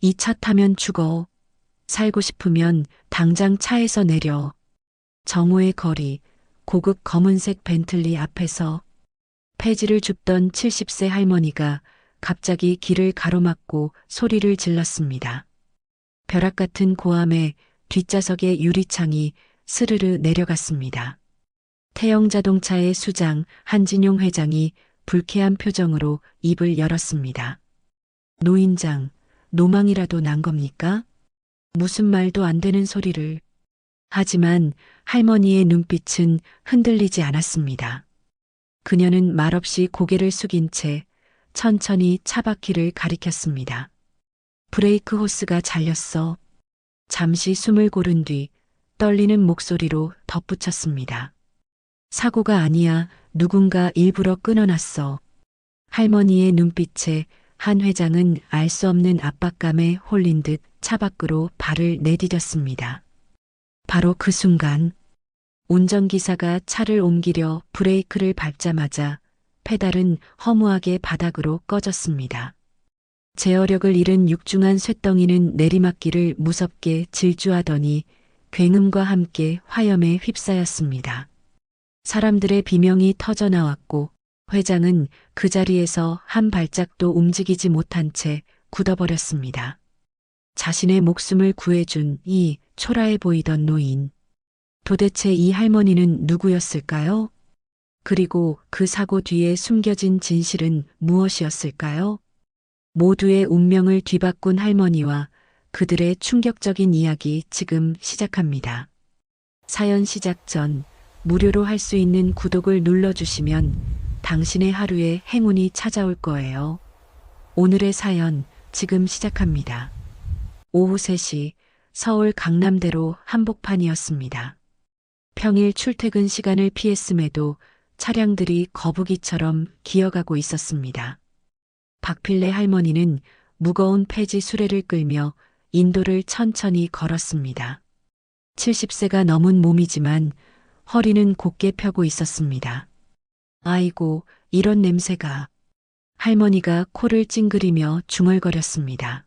이 차 타면 죽어. 살고 싶으면 당장 차에서 내려. 정오의 거리, 고급 검은색 벤틀리 앞에서 폐지를 줍던 70세 할머니가 갑자기 길을 가로막고 소리를 질렀습니다. 벼락 같은 고함에 뒷좌석의 유리창이 스르르 내려갔습니다. 태영자동차의 수장 한진용 회장이 불쾌한 표정으로 입을 열었습니다. 노인장, 노망이라도 난 겁니까? 무슨 말도 안 되는 소리를. 하지만 할머니의 눈빛은 흔들리지 않았습니다. 그녀는 말없이 고개를 숙인 채 천천히 차바퀴를 가리켰습니다. 브레이크 호스가 잘렸어. 잠시 숨을 고른 뒤 떨리는 목소리로 덧붙였습니다. 사고가 아니야. 누군가 일부러 끊어놨어. 할머니의 눈빛에 한 회장은 알 수 없는 압박감에 홀린 듯 차 밖으로 발을 내디뎠습니다. 바로 그 순간 운전기사가 차를 옮기려 브레이크를 밟자마자 페달은 허무하게 바닥으로 꺼졌습니다. 제어력을 잃은 육중한 쇳덩이는 내리막길을 무섭게 질주하더니 굉음과 함께 화염에 휩싸였습니다. 사람들의 비명이 터져나왔고 회장은 그 자리에서 한 발짝도 움직이지 못한 채 굳어버렸습니다. 자신의 목숨을 구해준 이 초라해 보이던 노인. 도대체 이 할머니는 누구였을까요? 그리고 그 사고 뒤에 숨겨진 진실은 무엇이었을까요? 모두의 운명을 뒤바꾼 할머니와 그들의 충격적인 이야기 지금 시작합니다. 사연 시작 전 무료로 할 수 있는 구독을 눌러주시면 당신의 하루에 행운이 찾아올 거예요. 오늘의 사연 지금 시작합니다. 오후 3시 서울 강남대로 한복판이었습니다. 평일 출퇴근 시간을 피했음에도 차량들이 거북이처럼 기어가고 있었습니다. 박필래 할머니는 무거운 폐지 수레를 끌며 인도를 천천히 걸었습니다. 70세가 넘은 몸이지만 허리는 곧게 펴고 있었습니다. 아이고, 이런 냄새가. 할머니가 코를 찡그리며 중얼거렸습니다.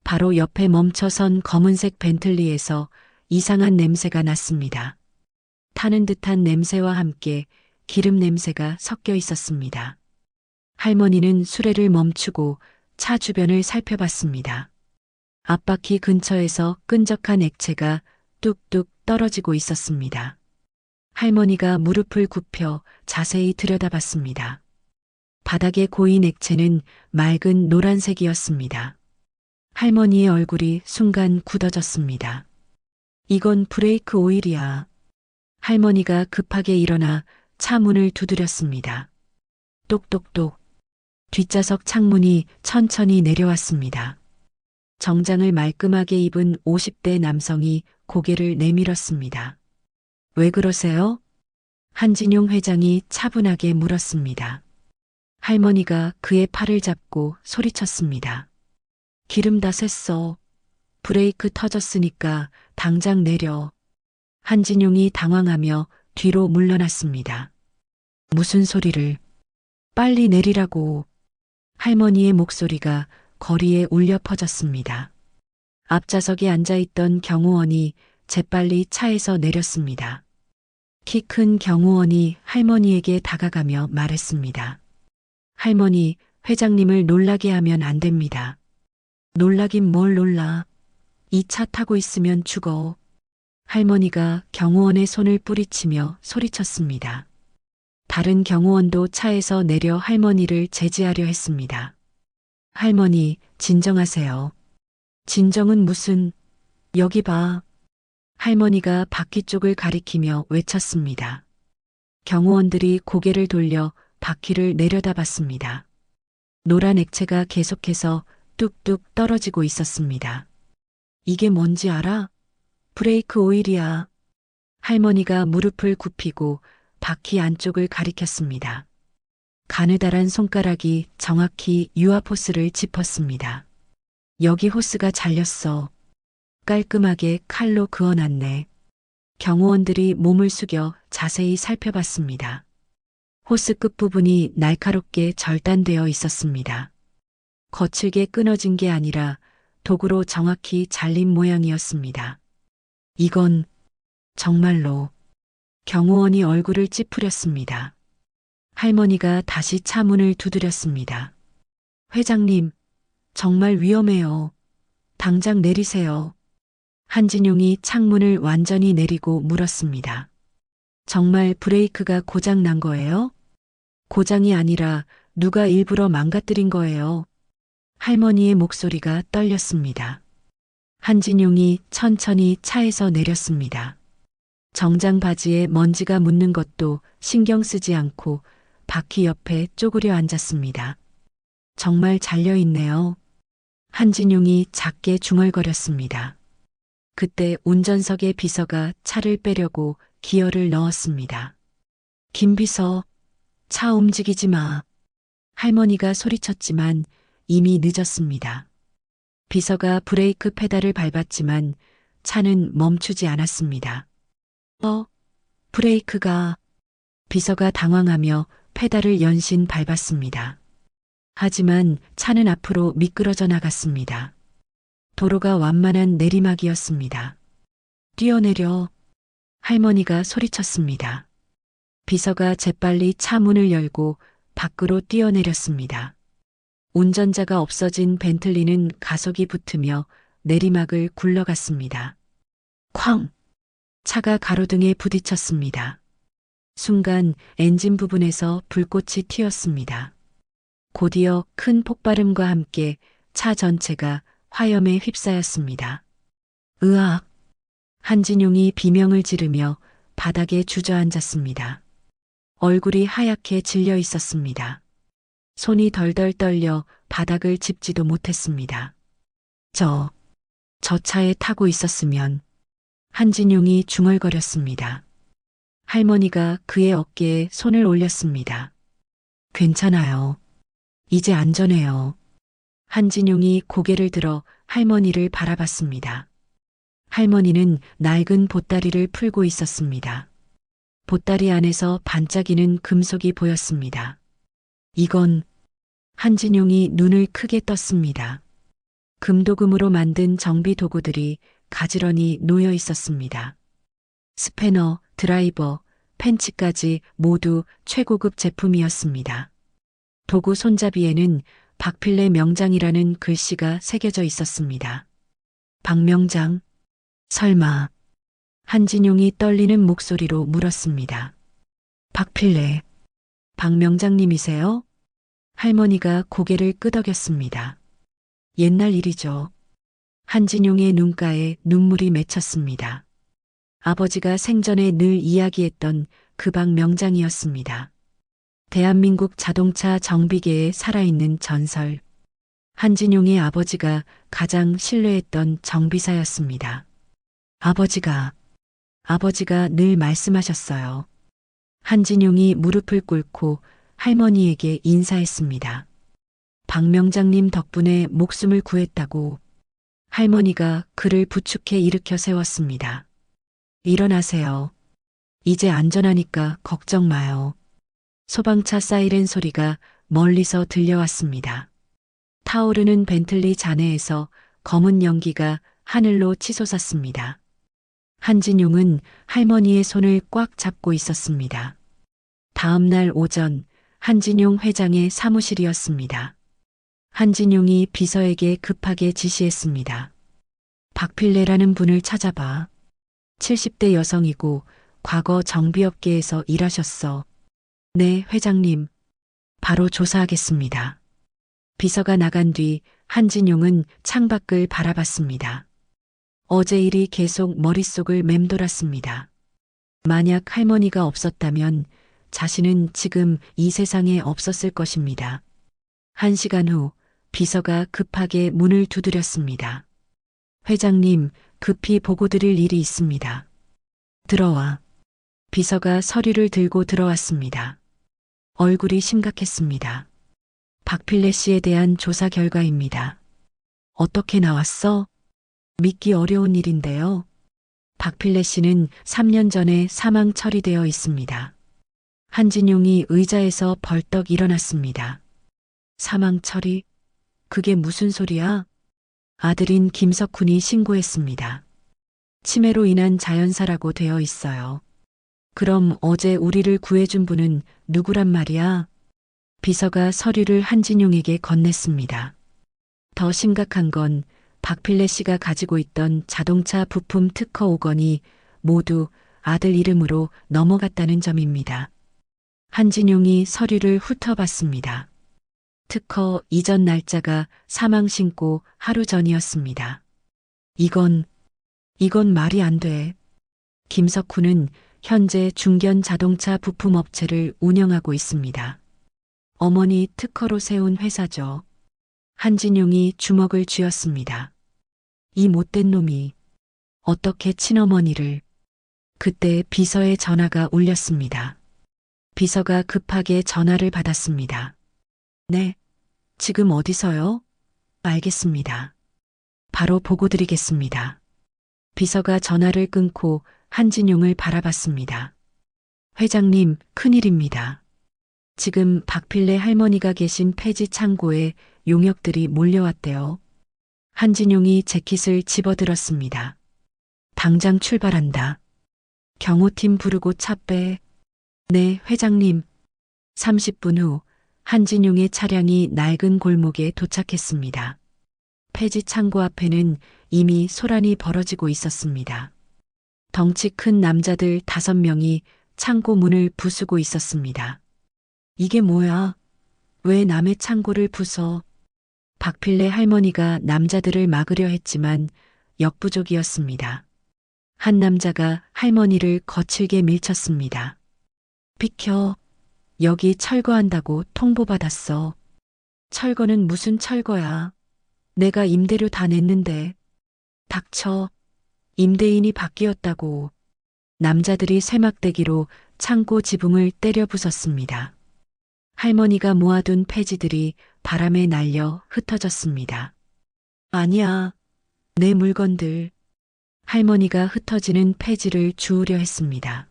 바로 옆에 멈춰선 검은색 벤틀리에서 이상한 냄새가 났습니다. 타는 듯한 냄새와 함께 기름 냄새가 섞여 있었습니다. 할머니는 수레를 멈추고 차 주변을 살펴봤습니다. 앞바퀴 근처에서 끈적한 액체가 뚝뚝 떨어지고 있었습니다. 할머니가 무릎을 굽혀 자세히 들여다봤습니다. 바닥에 고인 액체는 맑은 노란색이었습니다. 할머니의 얼굴이 순간 굳어졌습니다. 이건 브레이크 오일이야. 할머니가 급하게 일어나 차 문을 두드렸습니다. 똑똑똑. 뒷좌석 창문이 천천히 내려왔습니다. 정장을 말끔하게 입은 50대 남성이 고개를 내밀었습니다. 왜 그러세요? 한진용 회장이 차분하게 물었습니다. 할머니가 그의 팔을 잡고 소리쳤습니다. 기름 다 샜어. 브레이크 터졌으니까 당장 내려. 한진용이 당황하며 뒤로 물러났습니다. 무슨 소리를? 빨리 내리라고. 할머니의 목소리가 거리에 울려 퍼졌습니다. 앞좌석에 앉아있던 경호원이 재빨리 차에서 내렸습니다. 키 큰 경호원이 할머니에게 다가가며 말했습니다. 할머니, 회장님을 놀라게 하면 안 됩니다. 놀라긴 뭘 놀라. 이 차 타고 있으면 죽어. 할머니가 경호원의 손을 뿌리치며 소리쳤습니다. 다른 경호원도 차에서 내려 할머니를 제지하려 했습니다. 할머니, 진정하세요. 진정은 무슨, 여기 봐. 할머니가 바퀴 쪽을 가리키며 외쳤습니다. 경호원들이 고개를 돌려 바퀴를 내려다봤습니다. 노란 액체가 계속해서 뚝뚝 떨어지고 있었습니다. 이게 뭔지 알아? 브레이크 오일이야. 할머니가 무릎을 굽히고 바퀴 안쪽을 가리켰습니다. 가느다란 손가락이 정확히 유압 호스를 짚었습니다. 여기 호스가 잘렸어. 깔끔하게 칼로 그어놨네. 경호원들이 몸을 숙여 자세히 살펴봤습니다. 호스 끝부분이 날카롭게 절단되어 있었습니다. 거칠게 끊어진 게 아니라 도구로 정확히 잘린 모양이었습니다. 이건 정말로. 경호원이 얼굴을 찌푸렸습니다. 할머니가 다시 차 문을 두드렸습니다. 회장님, 정말 위험해요. 당장 내리세요. 한진용이 창문을 완전히 내리고 물었습니다. 정말 브레이크가 고장 난 거예요? 고장이 아니라 누가 일부러 망가뜨린 거예요. 할머니의 목소리가 떨렸습니다. 한진용이 천천히 차에서 내렸습니다. 정장 바지에 먼지가 묻는 것도 신경 쓰지 않고 바퀴 옆에 쪼그려 앉았습니다. 정말 잘려있네요. 한진용이 작게 중얼거렸습니다. 그때 운전석의 비서가 차를 빼려고 기어를 넣었습니다. 김 비서, 차 움직이지 마. 할머니가 소리쳤지만 이미 늦었습니다. 비서가 브레이크 페달을 밟았지만 차는 멈추지 않았습니다. 브레이크가. 비서가 당황하며 페달을 연신 밟았습니다. 하지만 차는 앞으로 미끄러져 나갔습니다. 도로가 완만한 내리막이었습니다. 뛰어내려. 할머니가 소리쳤습니다. 비서가 재빨리 차 문을 열고 밖으로 뛰어내렸습니다. 운전자가 없어진 벤틀리는 가속이 붙으며 내리막을 굴러갔습니다. 쾅! 차가 가로등에 부딪혔습니다. 순간 엔진 부분에서 불꽃이 튀었습니다. 곧이어 큰 폭발음과 함께 차 전체가 화염에 휩싸였습니다. 으악! 한진용이 비명을 지르며 바닥에 주저앉았습니다. 얼굴이 하얗게 질려 있었습니다. 손이 덜덜 떨려 바닥을 짚지도 못했습니다. 저 차에 타고 있었으면. 한진용이 중얼거렸습니다. 할머니가 그의 어깨에 손을 올렸습니다. 괜찮아요. 이제 안전해요. 한진용이 고개를 들어 할머니를 바라봤습니다. 할머니는 낡은 보따리를 풀고 있었습니다. 보따리 안에서 반짝이는 금속이 보였습니다. 이건. 한진용이 눈을 크게 떴습니다. 금도금으로 만든 정비 도구들이 가지런히 놓여 있었습니다. 스패너, 드라이버, 펜치까지 모두 최고급 제품이었습니다. 도구 손잡이에는 박필래 명장이라는 글씨가 새겨져 있었습니다. 박명장? 설마. 한진용이 떨리는 목소리로 물었습니다. 박필래. 박명장님이세요? 할머니가 고개를 끄덕였습니다. 옛날 일이죠. 한진용의 눈가에 눈물이 맺혔습니다. 아버지가 생전에 늘 이야기했던 그 박명장이었습니다. 대한민국 자동차 정비계에 살아있는 전설. 한진용의 아버지가 가장 신뢰했던 정비사였습니다. 아버지가 늘 말씀하셨어요. 한진용이 무릎을 꿇고 할머니에게 인사했습니다. 박명장님 덕분에 목숨을 구했다고. 할머니가 그를 부축해 일으켜 세웠습니다. 일어나세요. 이제 안전하니까 걱정 마요. 소방차 사이렌 소리가 멀리서 들려왔습니다. 타오르는 벤틀리 잔해에서 검은 연기가 하늘로 치솟았습니다. 한진용은 할머니의 손을 꽉 잡고 있었습니다. 다음 날 오전 한진용 회장의 사무실이었습니다. 한진용이 비서에게 급하게 지시했습니다. 박필래라는 분을 찾아봐. 70대 여성이고 과거 정비업계에서 일하셨어. 네, 회장님. 바로 조사하겠습니다. 비서가 나간 뒤 한진용은 창밖을 바라봤습니다. 어제 일이 계속 머릿속을 맴돌았습니다. 만약 할머니가 없었다면 자신은 지금 이 세상에 없었을 것입니다. 1시간 후 비서가 급하게 문을 두드렸습니다. 회장님, 급히 보고드릴 일이 있습니다. 들어와. 비서가 서류를 들고 들어왔습니다. 얼굴이 심각했습니다. 박필래 씨에 대한 조사 결과입니다. 어떻게 나왔어? 믿기 어려운 일인데요. 박필래 씨는 3년 전에 사망 처리되어 있습니다. 한진용이 의자에서 벌떡 일어났습니다. 사망 처리? 그게 무슨 소리야? 아들인 김석훈이 신고했습니다. 치매로 인한 자연사라고 되어 있어요. 그럼 어제 우리를 구해준 분은 누구란 말이야? 비서가 서류를 한진용에게 건넸습니다. 더 심각한 건 박필래 씨가 가지고 있던 자동차 부품 특허 5건이 모두 아들 이름으로 넘어갔다는 점입니다. 한진용이 서류를 훑어봤습니다. 특허 이전 날짜가 사망 신고 하루 전이었습니다. 이건 말이 안 돼. 김석훈은 현재 중견 자동차 부품 업체를 운영하고 있습니다. 어머니 특허로 세운 회사죠. 한진용이 주먹을 쥐었습니다. 이 못된 놈이 어떻게 친어머니를. 그때 비서의 전화가 울렸습니다. 비서가 급하게 전화를 받았습니다. 네, 지금 어디서요? 알겠습니다. 바로 보고 드리겠습니다. 비서가 전화를 끊고 한진용을 바라봤습니다. 회장님, 큰일입니다. 지금 박필래 할머니가 계신 폐지 창고에 용역들이 몰려왔대요. 한진용이 재킷을 집어들었습니다. 당장 출발한다. 경호팀 부르고 차 빼. 네, 회장님. 30분 후 한진용의 차량이 낡은 골목에 도착했습니다. 폐지 창고 앞에는 이미 소란이 벌어지고 있었습니다. 덩치 큰 남자들 5명이 창고 문을 부수고 있었습니다. 이게 뭐야? 왜 남의 창고를 부숴? 박필래 할머니가 남자들을 막으려 했지만 역부족이었습니다. 한 남자가 할머니를 거칠게 밀쳤습니다. 비켜. 여기 철거한다고 통보받았어. 철거는 무슨 철거야? 내가 임대료 다 냈는데. 닥쳐. 임대인이 바뀌었다고. 남자들이 쇠막대기로 창고 지붕을 때려 부쉈습니다. 할머니가 모아둔 폐지들이 바람에 날려 흩어졌습니다. 아니야. 내 물건들. 할머니가 흩어지는 폐지를 주우려 했습니다.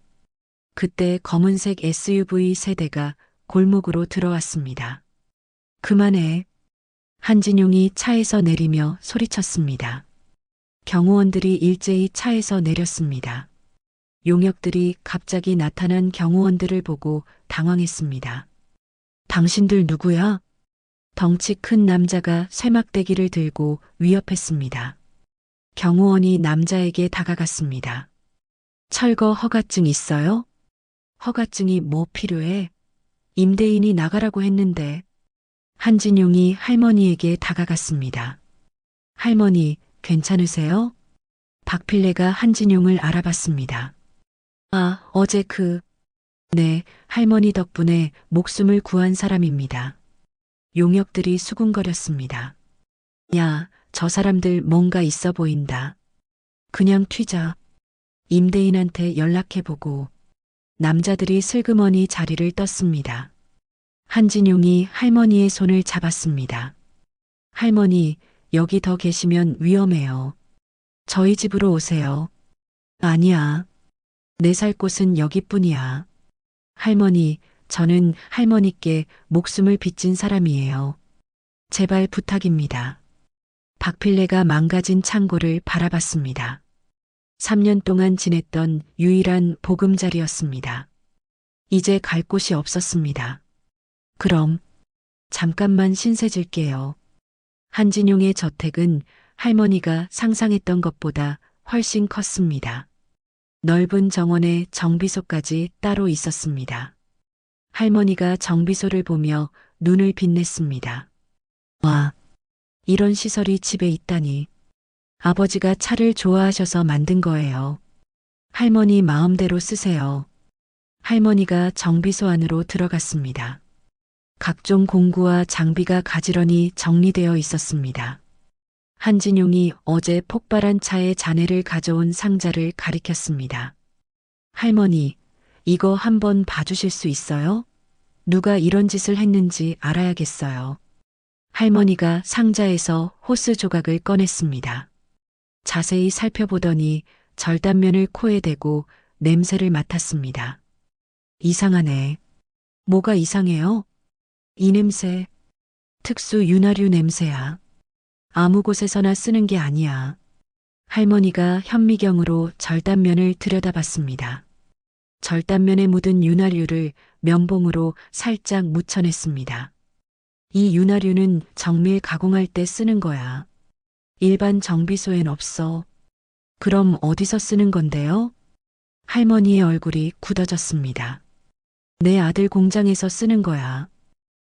그때 검은색 SUV 세대가 골목으로 들어왔습니다. 그만해. 한진용이 차에서 내리며 소리쳤습니다. 경호원들이 일제히 차에서 내렸습니다. 용역들이 갑자기 나타난 경호원들을 보고 당황했습니다. 당신들 누구야? 덩치 큰 남자가 쇠막대기를 들고 위협했습니다. 경호원이 남자에게 다가갔습니다. 철거 허가증 있어요? 허가증이 뭐 필요해? 임대인이 나가라고 했는데. 한진용이 할머니에게 다가갔습니다. 할머니, 괜찮으세요? 박필래가 한진용을 알아봤습니다. 아, 어제 네, 할머니 덕분에 목숨을 구한 사람입니다. 용역들이 수군거렸습니다. 야, 저 사람들 뭔가 있어 보인다. 그냥 튀자. 임대인한테 연락해보고. 남자들이 슬그머니 자리를 떴습니다. 한진용이 할머니의 손을 잡았습니다. 할머니, 여기 더 계시면 위험해요. 저희 집으로 오세요. 아니야. 내 살 곳은 여기뿐이야. 할머니, 저는 할머니께 목숨을 빚진 사람이에요. 제발 부탁입니다. 박필래가 망가진 창고를 바라봤습니다. 3년 동안 지냈던 유일한 보금자리였습니다. 이제 갈 곳이 없었습니다. 그럼 잠깐만 신세질게요. 한진용의 저택은 할머니가 상상했던 것보다 훨씬 컸습니다. 넓은 정원에 정비소까지 따로 있었습니다. 할머니가 정비소를 보며 눈을 빛냈습니다. 와, 이런 시설이 집에 있다니. 아버지가 차를 좋아하셔서 만든 거예요. 할머니 마음대로 쓰세요. 할머니가 정비소 안으로 들어갔습니다. 각종 공구와 장비가 가지런히 정리되어 있었습니다. 한진용이 어제 폭발한 차에 잔해를 가져온 상자를 가리켰습니다. 할머니, 이거 한번 봐주실 수 있어요? 누가 이런 짓을 했는지 알아야겠어요. 할머니가 상자에서 호스 조각을 꺼냈습니다. 자세히 살펴보더니 절단면을 코에 대고 냄새를 맡았습니다. 이상하네. 뭐가 이상해요? 이 냄새, 특수 윤활유 냄새야. 아무 곳에서나 쓰는 게 아니야. 할머니가 현미경으로 절단면을 들여다봤습니다. 절단면에 묻은 윤활유를 면봉으로 살짝 묻혀냈습니다. 이 윤활유는 정밀 가공할 때 쓰는 거야. 일반 정비소엔 없어. 그럼 어디서 쓰는 건데요? 할머니의 얼굴이 굳어졌습니다. 내 아들 공장에서 쓰는 거야.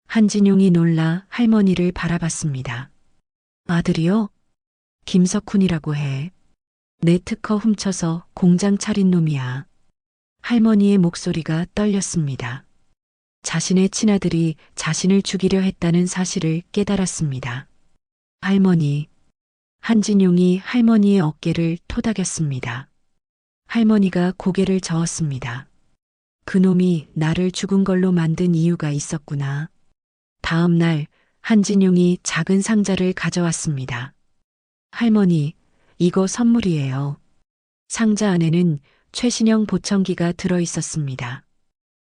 한진용이 놀라 할머니를 바라봤습니다. 아들이요? 김석훈이라고 해. 내 특허 훔쳐서 공장 차린 놈이야. 할머니의 목소리가 떨렸습니다. 자신의 친아들이 자신을 죽이려 했다는 사실을 깨달았습니다. 할머니. 한진용이 할머니의 어깨를 토닥였습니다. 할머니가 고개를 저었습니다. 그놈이 나를 죽은 걸로 만든 이유가 있었구나. 다음 날 한진용이 작은 상자를 가져왔습니다. 할머니, 이거 선물이에요. 상자 안에는 최신형 보청기가 들어 있었습니다.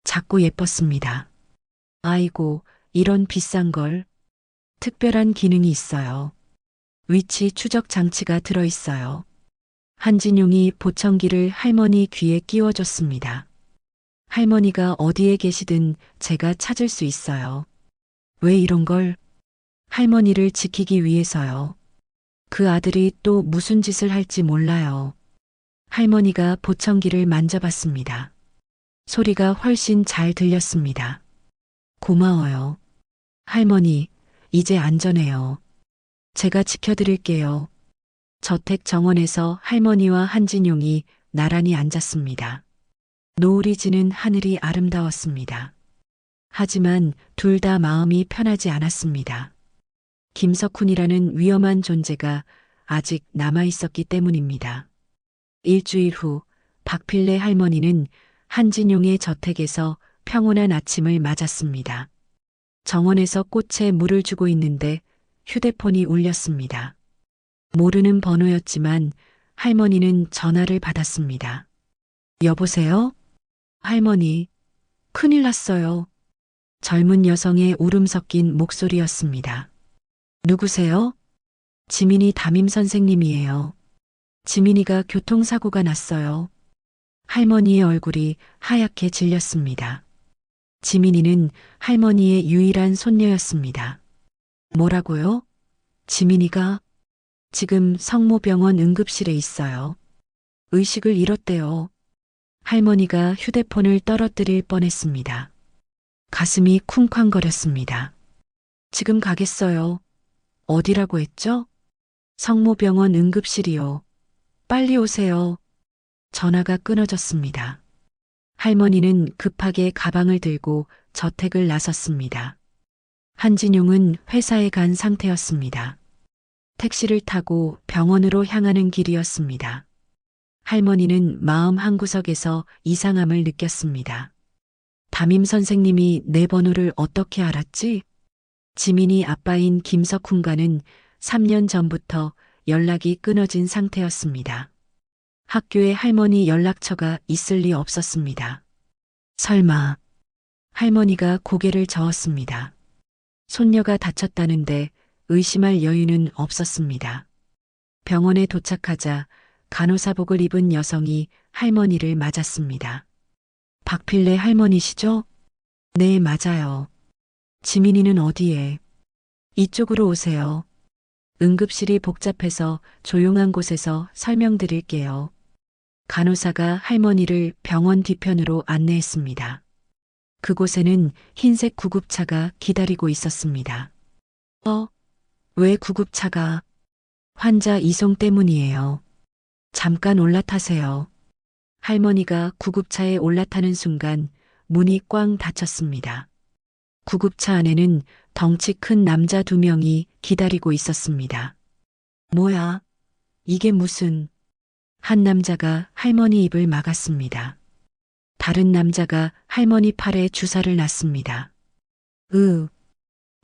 작고 예뻤습니다. 아이고, 이런 비싼 걸. 특별한 기능이 있어요. 위치 추적 장치가 들어 있어요. 한진용이 보청기를 할머니 귀에 끼워줬습니다. 할머니가 어디에 계시든 제가 찾을 수 있어요. 왜 이런 걸? 할머니를 지키기 위해서요. 그 아들이 또 무슨 짓을 할지 몰라요. 할머니가 보청기를 만져봤습니다. 소리가 훨씬 잘 들렸습니다. 고마워요. 할머니, 이제 안전해요. 제가 지켜드릴게요. 저택 정원에서 할머니와 한진용이 나란히 앉았습니다. 노을이 지는 하늘이 아름다웠습니다. 하지만 둘 다 마음이 편하지 않았습니다. 김석훈이라는 위험한 존재가 아직 남아 있었기 때문입니다. 일주일 후 박필래 할머니는 한진용의 저택에서 평온한 아침을 맞았습니다. 정원에서 꽃에 물을 주고 있는데 휴대폰이 울렸습니다. 모르는 번호였지만 할머니는 전화를 받았습니다. 여보세요? 할머니, 큰일 났어요. 젊은 여성의 울음 섞인 목소리였습니다. 누구세요? 지민이 담임 선생님이에요. 지민이가 교통사고가 났어요. 할머니의 얼굴이 하얗게 질렸습니다. 지민이는 할머니의 유일한 손녀였습니다. 뭐라고요? 지민이가 지금 성모병원 응급실에 있어요. 의식을 잃었대요. 할머니가 휴대폰을 떨어뜨릴 뻔했습니다. 가슴이 쿵쾅거렸습니다. 지금 가겠어요. 어디라고 했죠? 성모병원 응급실이요. 빨리 오세요. 전화가 끊어졌습니다. 할머니는 급하게 가방을 들고 저택을 나섰습니다. 한진용은 회사에 간 상태였습니다. 택시를 타고 병원으로 향하는 길이었습니다. 할머니는 마음 한구석에서 이상함을 느꼈습니다. 담임 선생님이 내 번호를 어떻게 알았지? 지민이 아빠인 김석훈과는 3년 전부터 연락이 끊어진 상태였습니다. 학교에 할머니 연락처가 있을 리 없었습니다. 설마. 할머니가 고개를 저었습니다. 손녀가 다쳤다는데 의심할 여유는 없었습니다. 병원에 도착하자 간호사복을 입은 여성이 할머니를 맞았습니다. 박필래 할머니시죠? 네, 맞아요. 지민이는 어디에? 이쪽으로 오세요. 응급실이 복잡해서 조용한 곳에서 설명드릴게요. 간호사가 할머니를 병원 뒤편으로 안내했습니다. 그곳에는 흰색 구급차가 기다리고 있었습니다. 왜 구급차가? 환자 이송 때문이에요. 잠깐 올라타세요. 할머니가 구급차에 올라타는 순간 문이 꽝 닫혔습니다. 구급차 안에는 덩치 큰 남자 2명이 기다리고 있었습니다. 뭐야? 이게 무슨? 한 남자가 할머니 입을 막았습니다. 다른 남자가 할머니 팔에 주사를 놨습니다.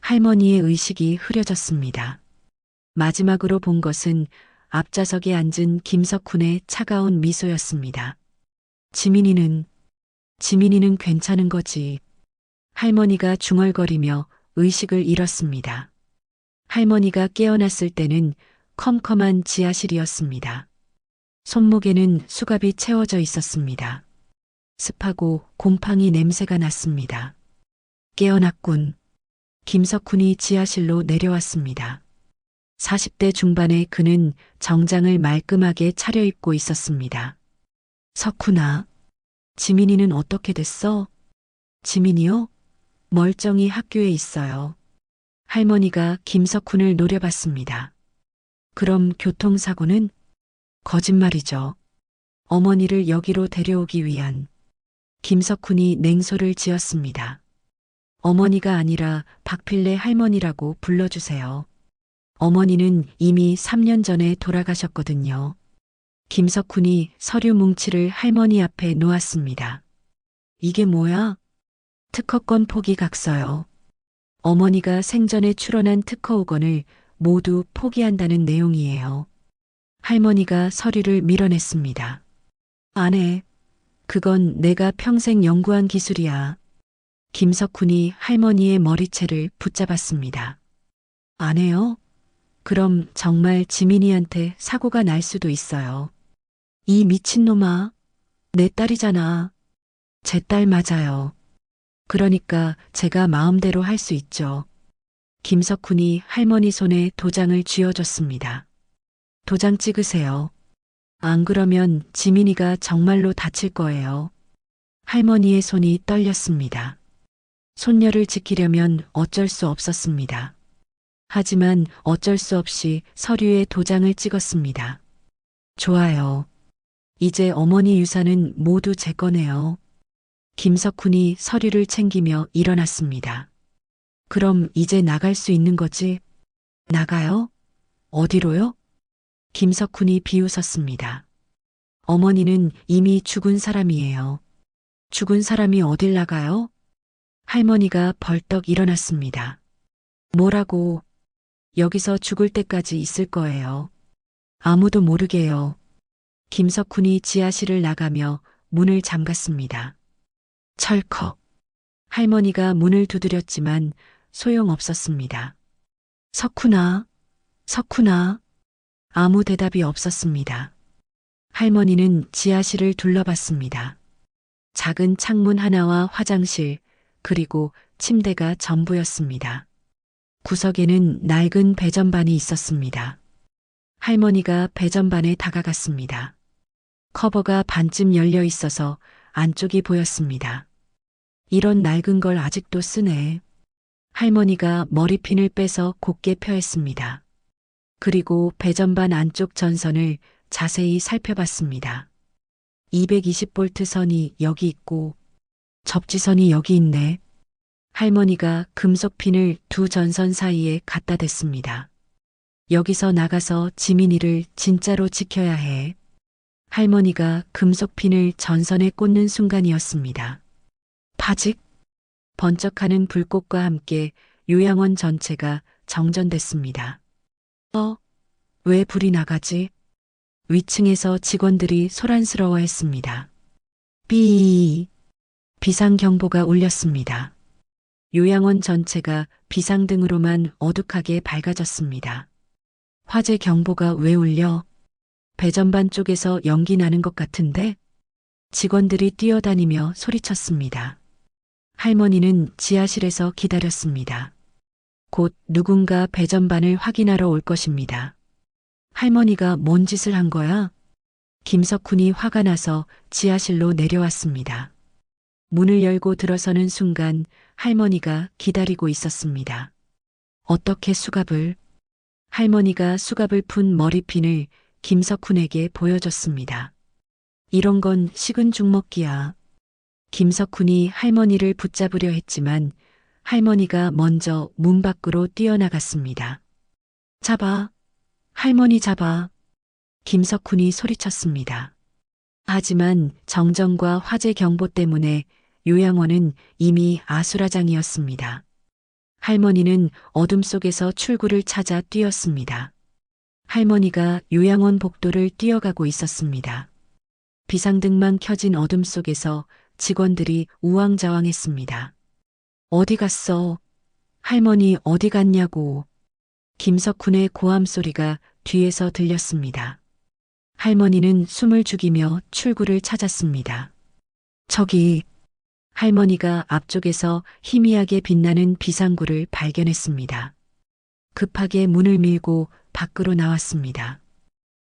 할머니의 의식이 흐려졌습니다. 마지막으로 본 것은 앞좌석에 앉은 김석훈의 차가운 미소였습니다. 지민이는 괜찮은 거지. 할머니가 중얼거리며 의식을 잃었습니다. 할머니가 깨어났을 때는 컴컴한 지하실이었습니다. 손목에는 수갑이 채워져 있었습니다. 습하고 곰팡이 냄새가 났습니다. 깨어났군. 김석훈이 지하실로 내려왔습니다. 40대 중반의 그는 정장을 말끔하게 차려입고 있었습니다. 석훈아, 지민이는 어떻게 됐어? 지민이요? 멀쩡히 학교에 있어요. 할머니가 김석훈을 노려봤습니다. 그럼 교통사고는? 거짓말이죠. 어머니를 여기로 데려오기 위한. 김석훈이 냉소를 지었습니다. 어머니가 아니라 박필래 할머니라고 불러주세요. 어머니는 이미 3년 전에 돌아가셨거든요. 김석훈이 서류 뭉치를 할머니 앞에 놓았습니다. 이게 뭐야? 특허권 포기 각서요. 어머니가 생전에 출원한 특허 5건을 모두 포기한다는 내용이에요. 할머니가 서류를 밀어냈습니다. 안 해. 그건 내가 평생 연구한 기술이야. 김석훈이 할머니의 머리채를 붙잡았습니다. 안 해요? 그럼 정말 지민이한테 사고가 날 수도 있어요. 이 미친놈아, 내 딸이잖아. 제 딸 맞아요. 그러니까 제가 마음대로 할 수 있죠. 김석훈이 할머니 손에 도장을 쥐어줬습니다. 도장 찍으세요. 안 그러면 지민이가 정말로 다칠 거예요. 할머니의 손이 떨렸습니다. 손녀를 지키려면 어쩔 수 없었습니다. 하지만 어쩔 수 없이 서류에 도장을 찍었습니다. 좋아요. 이제 어머니 유산은 모두 제 거네요. 김석훈이 서류를 챙기며 일어났습니다. 그럼 이제 나갈 수 있는 거지? 나가요? 어디로요? 김석훈이 비웃었습니다. 어머니는 이미 죽은 사람이에요. 죽은 사람이 어딜 나가요? 할머니가 벌떡 일어났습니다. 뭐라고? 여기서 죽을 때까지 있을 거예요. 아무도 모르게요. 김석훈이 지하실을 나가며 문을 잠갔습니다. 철컥. 할머니가 문을 두드렸지만 소용없었습니다. 석훈아, 석훈아. 아무 대답이 없었습니다. 할머니는 지하실을 둘러봤습니다. 작은 창문 하나와 화장실, 그리고 침대가 전부였습니다. 구석에는 낡은 배전반이 있었습니다. 할머니가 배전반에 다가갔습니다. 커버가 반쯤 열려 있어서 안쪽이 보였습니다. 이런 낡은 걸 아직도 쓰네. 할머니가 머리핀을 빼서 곱게 펴했습니다. 그리고 배전반 안쪽 전선을 자세히 살펴봤습니다. 220V 선이 여기 있고 접지선이 여기 있네. 할머니가 금속핀을 두 전선 사이에 갖다 댔습니다. 여기서 나가서 지민이를 진짜로 지켜야 해. 할머니가 금속핀을 전선에 꽂는 순간이었습니다. 파직! 번쩍하는 불꽃과 함께 요양원 전체가 정전됐습니다. 왜 불이 나가지? 위층에서 직원들이 소란스러워했습니다. 삐! 비상경보가 울렸습니다. 요양원 전체가 비상등으로만 어둑하게 밝아졌습니다. 화재 경보가 왜 울려? 배전반 쪽에서 연기 나는 것 같은데? 직원들이 뛰어다니며 소리쳤습니다. 할머니는 지하실에서 기다렸습니다. 곧 누군가 배전반을 확인하러 올 것입니다. 할머니가 뭔 짓을 한 거야? 김석훈이 화가 나서 지하실로 내려왔습니다. 문을 열고 들어서는 순간 할머니가 기다리고 있었습니다. 어떻게 수갑을? 할머니가 수갑을 푼 머리핀을 김석훈에게 보여줬습니다. 이런 건 식은 죽 먹기야. 김석훈이 할머니를 붙잡으려 했지만 할머니가 먼저 문 밖으로 뛰어나갔습니다. 잡아. 할머니 잡아. 김석훈이 소리쳤습니다. 하지만 정전과 화재 경보 때문에 요양원은 이미 아수라장이었습니다. 할머니는 어둠 속에서 출구를 찾아 뛰었습니다. 할머니가 요양원 복도를 뛰어가고 있었습니다. 비상등만 켜진 어둠 속에서 직원들이 우왕좌왕했습니다. 어디 갔어? 할머니 어디 갔냐고. 김석훈의 고함 소리가 뒤에서 들렸습니다. 할머니는 숨을 죽이며 출구를 찾았습니다. 저기, 할머니가 앞쪽에서 희미하게 빛나는 비상구를 발견했습니다. 급하게 문을 밀고 밖으로 나왔습니다.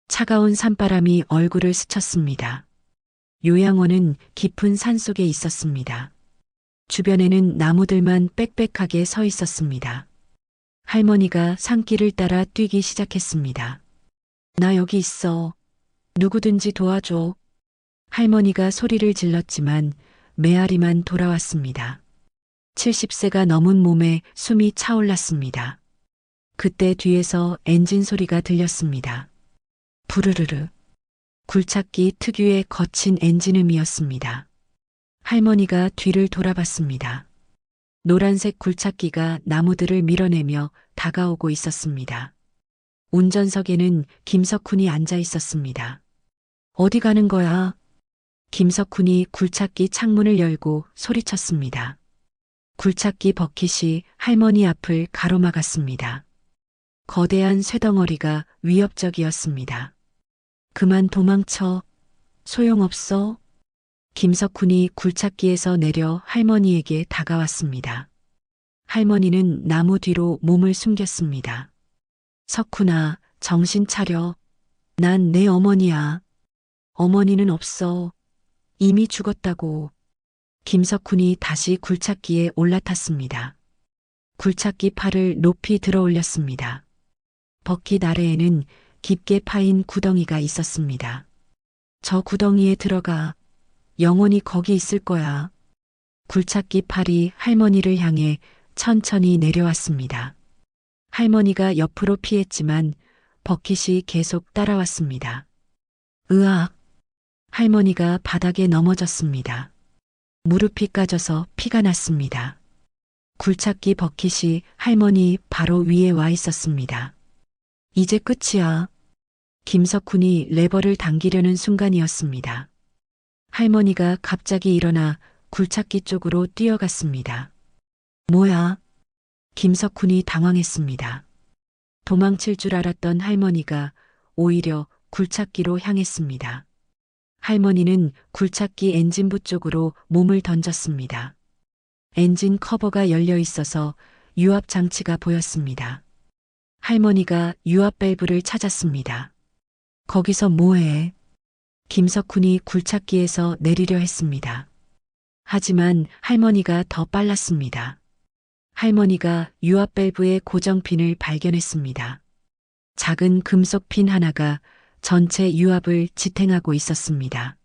차가운 산바람이 얼굴을 스쳤습니다. 요양원은 깊은 산 속에 있었습니다. 주변에는 나무들만 빽빽하게 서 있었습니다. 할머니가 산길을 따라 뛰기 시작했습니다. 나 여기 있어. 누구든지 도와줘. 할머니가 소리를 질렀지만 메아리만 돌아왔습니다. 70세가 넘은 몸에 숨이 차올랐습니다. 그때 뒤에서 엔진 소리가 들렸습니다. 부르르르. 굴착기 특유의 거친 엔진음이었습니다. 할머니가 뒤를 돌아봤습니다. 노란색 굴착기가 나무들을 밀어내며 다가오고 있었습니다. 운전석에는 김석훈이 앉아 있었습니다. 어디 가는 거야? 김석훈이 굴착기 창문을 열고 소리쳤습니다. 굴착기 버킷이 할머니 앞을 가로막았습니다. 거대한 쇠덩어리가 위협적이었습니다. 그만 도망쳐. 소용없어. 김석훈이 굴착기에서 내려 할머니에게 다가왔습니다. 할머니는 나무 뒤로 몸을 숨겼습니다. 석훈아, 정신 차려. 난 내 어머니야. 어머니는 없어. 이미 죽었다고. 김석훈이 다시 굴착기에 올라탔습니다. 굴착기 팔을 높이 들어 올렸습니다. 버킷 아래에는 깊게 파인 구덩이가 있었습니다. 저 구덩이에 들어가. 영원히 거기 있을 거야. 굴착기 팔이 할머니를 향해 천천히 내려왔습니다. 할머니가 옆으로 피했지만 버킷이 계속 따라왔습니다. 으악! 할머니가 바닥에 넘어졌습니다. 무릎이 까져서 피가 났습니다. 굴착기 버킷이 할머니 바로 위에 와 있었습니다. 이제 끝이야. 김석훈이 레버를 당기려는 순간이었습니다. 할머니가 갑자기 일어나 굴착기 쪽으로 뛰어갔습니다. 뭐야? 김석훈이 당황했습니다. 도망칠 줄 알았던 할머니가 오히려 굴착기로 향했습니다. 할머니는 굴착기 엔진부 쪽으로 몸을 던졌습니다. 엔진 커버가 열려 있어서 유압 장치가 보였습니다. 할머니가 유압 밸브를 찾았습니다. 거기서 뭐해? 김석훈이 굴착기에서 내리려 했습니다. 하지만 할머니가 더 빨랐습니다. 할머니가 유압 밸브의 고정핀을 발견했습니다. 작은 금속 핀 하나가 전체 유압을 지탱하고 있었습니다.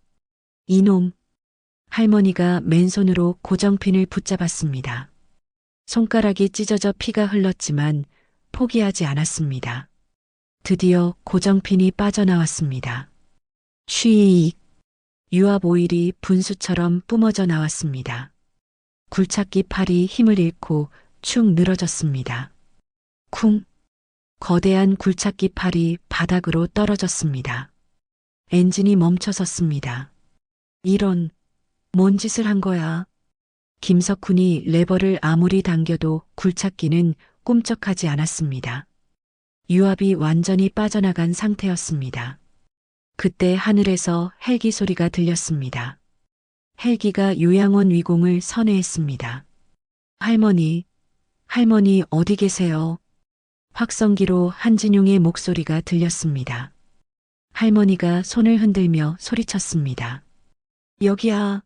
이놈! 할머니가 맨손으로 고정핀을 붙잡았습니다. 손가락이 찢어져 피가 흘렀지만 포기하지 않았습니다. 드디어 고정핀이 빠져나왔습니다. 쉬익! 유압 오일이 분수처럼 뿜어져 나왔습니다. 굴착기 팔이 힘을 잃고 축 늘어졌습니다. 쿵! 거대한 굴착기 팔이 바닥으로 떨어졌습니다. 엔진이 멈춰섰습니다. 이런, 뭔 짓을 한 거야? 김석훈이 레버를 아무리 당겨도 굴착기는 꿈쩍하지 않았습니다. 유압이 완전히 빠져나간 상태였습니다. 그때 하늘에서 헬기 소리가 들렸습니다. 헬기가 요양원 위공을 선회했습니다. 할머니 어디 계세요? 확성기로 한진용의 목소리가 들렸습니다. 할머니가 손을 흔들며 소리쳤습니다. 여기야.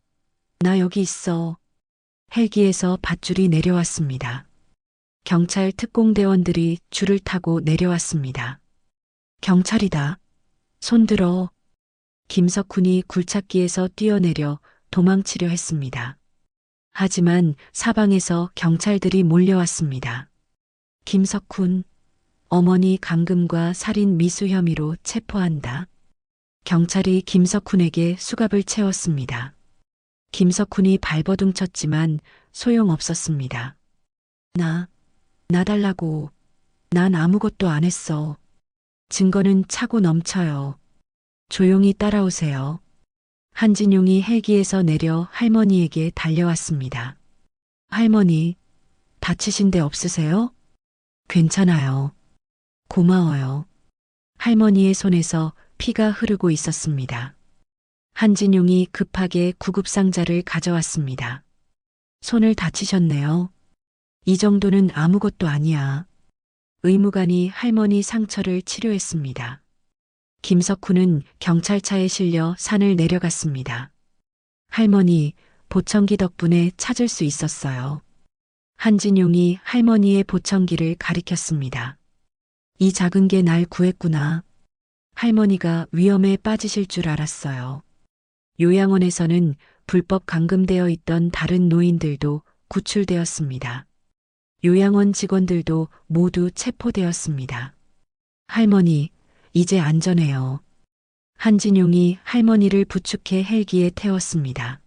나 여기 있어. 헬기에서 밧줄이 내려왔습니다. 경찰 특공대원들이 줄을 타고 내려왔습니다. 경찰이다. 손들어. 김석훈이 굴착기에서 뛰어내려 도망치려 했습니다. 하지만 사방에서 경찰들이 몰려왔습니다. 김석훈, 어머니 감금과 살인 미수 혐의로 체포한다. 경찰이 김석훈에게 수갑을 채웠습니다. 김석훈이 발버둥 쳤지만 소용없었습니다. 나 달라고. 난 아무것도 안 했어. 증거는 차고 넘쳐요. 조용히 따라오세요. 한진용이 헬기에서 내려 할머니에게 달려왔습니다. 할머니, 다치신 데 없으세요? 괜찮아요. 고마워요. 할머니의 손에서 피가 흐르고 있었습니다. 한진용이 급하게 구급상자를 가져왔습니다. 손을 다치셨네요. 이 정도는 아무것도 아니야. 의무관이 할머니 상처를 치료했습니다. 김석훈은 경찰차에 실려 산을 내려갔습니다. 할머니, 보청기 덕분에 찾을 수 있었어요. 한진용이 할머니의 보청기를 가리켰습니다. 이 작은 게 날 구했구나. 할머니가 위험에 빠지실 줄 알았어요. 요양원에서는 불법 감금되어 있던 다른 노인들도 구출되었습니다. 요양원 직원들도 모두 체포되었습니다. 할머니, 이제 안전해요. 한진용이 할머니를 부축해 헬기에 태웠습니다.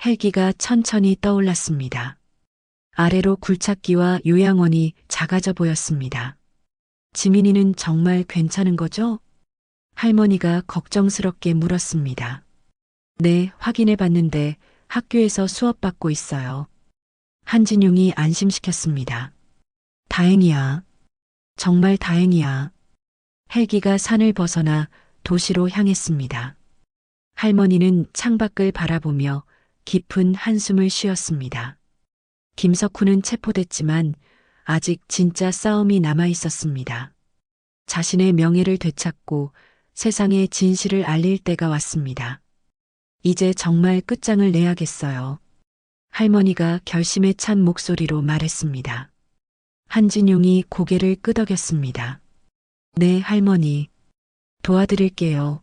헬기가 천천히 떠올랐습니다. 아래로 굴착기와 요양원이 작아져 보였습니다. 지민이는 정말 괜찮은 거죠? 할머니가 걱정스럽게 물었습니다. 네, 확인해 봤는데 학교에서 수업받고 있어요. 한진용이 안심시켰습니다. 다행이야. 정말 다행이야. 헬기가 산을 벗어나 도시로 향했습니다. 할머니는 창밖을 바라보며 깊은 한숨을 쉬었습니다. 김석훈은 체포됐지만 아직 진짜 싸움이 남아 있었습니다. 자신의 명예를 되찾고 세상에 진실을 알릴 때가 왔습니다. 이제 정말 끝장을 내야겠어요. 할머니가 결심에 찬 목소리로 말했습니다. 한진용이 고개를 끄덕였습니다. 네, 할머니. 도와드릴게요.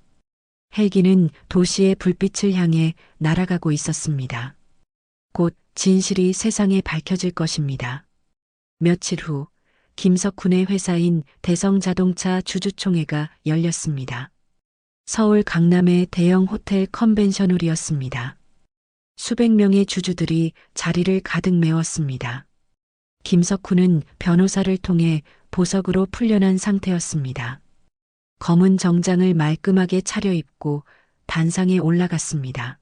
헬기는 도시의 불빛을 향해 날아가고 있었습니다. 곧 진실이 세상에 밝혀질 것입니다. 며칠 후 김석훈의 회사인 대성자동차 주주총회가 열렸습니다. 서울 강남의 대형 호텔 컨벤션홀이었습니다. 수백 명의 주주들이 자리를 가득 메웠습니다. 김석훈은 변호사를 통해 보석으로 풀려난 상태였습니다. 검은 정장을 말끔하게 차려입고 단상에 올라갔습니다.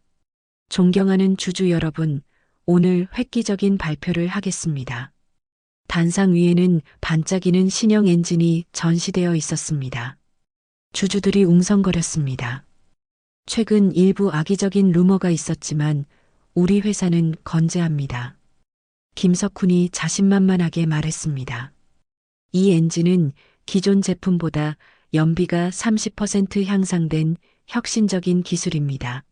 존경하는 주주 여러분, 오늘 획기적인 발표를 하겠습니다. 단상 위에는 반짝이는 신형 엔진이 전시되어 있었습니다. 주주들이 웅성거렸습니다. 최근 일부 악의적인 루머가 있었지만 우리 회사는 건재합니다. 김석훈이 자신만만하게 말했습니다. 이 엔진은 기존 제품보다 연비가 30% 향상된 혁신적인 기술입니다.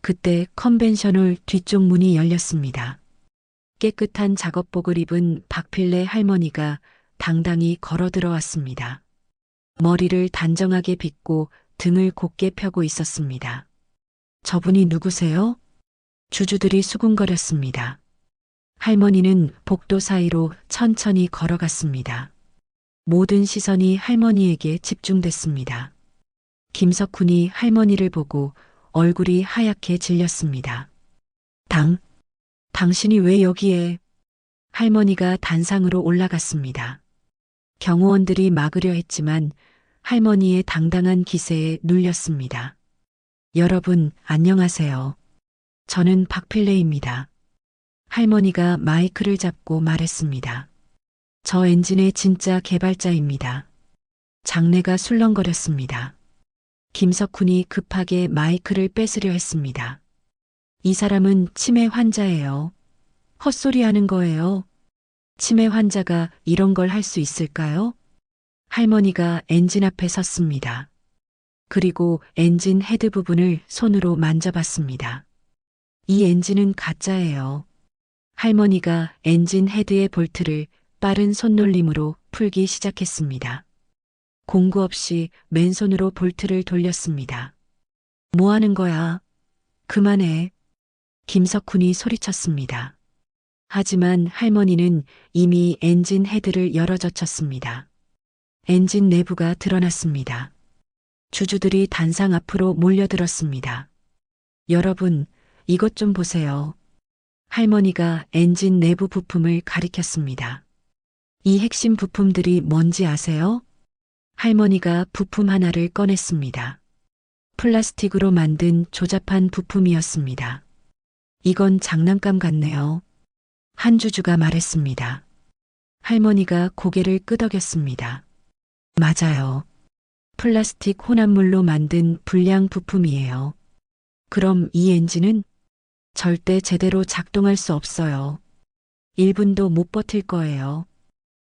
그때 컨벤션홀 뒤쪽 문이 열렸습니다. 깨끗한 작업복을 입은 박필래 할머니가 당당히 걸어 들어왔습니다. 머리를 단정하게 빗고 등을 곧게 펴고 있었습니다. 저분이 누구세요? 주주들이 수군거렸습니다. 할머니는 복도 사이로 천천히 걸어갔습니다. 모든 시선이 할머니에게 집중됐습니다. 김석훈이 할머니를 보고 얼굴이 하얗게 질렸습니다. 당신이 왜 여기에? 할머니가 단상으로 올라갔습니다. 경호원들이 막으려 했지만 할머니의 당당한 기세에 눌렸습니다. 여러분, 안녕하세요. 저는 박필래입니다. 할머니가 마이크를 잡고 말했습니다. 저 엔진의 진짜 개발자입니다. 장내가 술렁거렸습니다. 김석훈이 급하게 마이크를 뺏으려 했습니다. 이 사람은 치매 환자예요. 헛소리 하는 거예요. 치매 환자가 이런 걸 할 수 있을까요? 할머니가 엔진 앞에 섰습니다. 그리고 엔진 헤드 부분을 손으로 만져봤습니다. 이 엔진은 가짜예요. 할머니가 엔진 헤드의 볼트를 빠른 손놀림으로 풀기 시작했습니다. 공구 없이 맨손으로 볼트를 돌렸습니다. 뭐 하는 거야? 그만해. 김석훈이 소리쳤습니다. 하지만 할머니는 이미 엔진 헤드를 열어젖혔습니다. 엔진 내부가 드러났습니다. 주주들이 단상 앞으로 몰려들었습니다. 여러분, 이것 좀 보세요. 할머니가 엔진 내부 부품을 가리켰습니다. 이 핵심 부품들이 뭔지 아세요? 할머니가 부품 하나를 꺼냈습니다. 플라스틱으로 만든 조잡한 부품이었습니다. 이건 장난감 같네요. 한 주주가 말했습니다. 할머니가 고개를 끄덕였습니다. 맞아요. 플라스틱 혼합물로 만든 불량 부품이에요. 그럼 이 엔진은 절대 제대로 작동할 수 없어요. 1분도 못 버틸 거예요.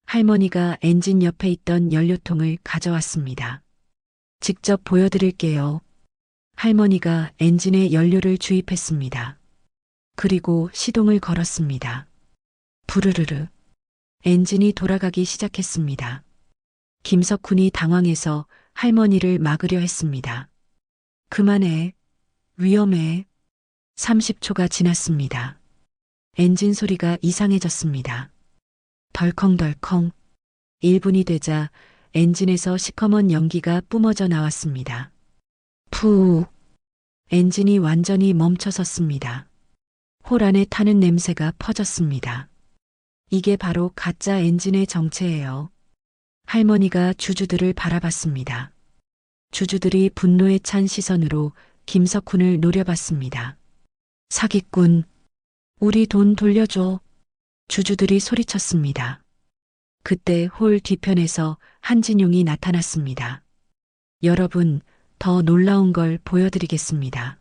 할머니가 엔진 옆에 있던 연료통을 가져왔습니다. 직접 보여드릴게요. 할머니가 엔진에 연료를 주입했습니다. 그리고 시동을 걸었습니다. 부르르르. 엔진이 돌아가기 시작했습니다. 김석훈이 당황해서 할머니를 막으려 했습니다. 그만해. 위험해. 30초가 지났습니다. 엔진 소리가 이상해졌습니다. 덜컹덜컹. 1분이 되자 엔진에서 시커먼 연기가 뿜어져 나왔습니다. 푸. 엔진이 완전히 멈춰섰습니다. 홀 안에 타는 냄새가 퍼졌습니다. 이게 바로 가짜 엔진의 정체예요. 할머니가 주주들을 바라봤습니다. 주주들이 분노에 찬 시선으로 김석훈을 노려봤습니다. 사기꾼, 우리 돈 돌려줘. 주주들이 소리쳤습니다. 그때 홀 뒤편에서 한진용이 나타났습니다. 여러분, 더 놀라운 걸 보여드리겠습니다.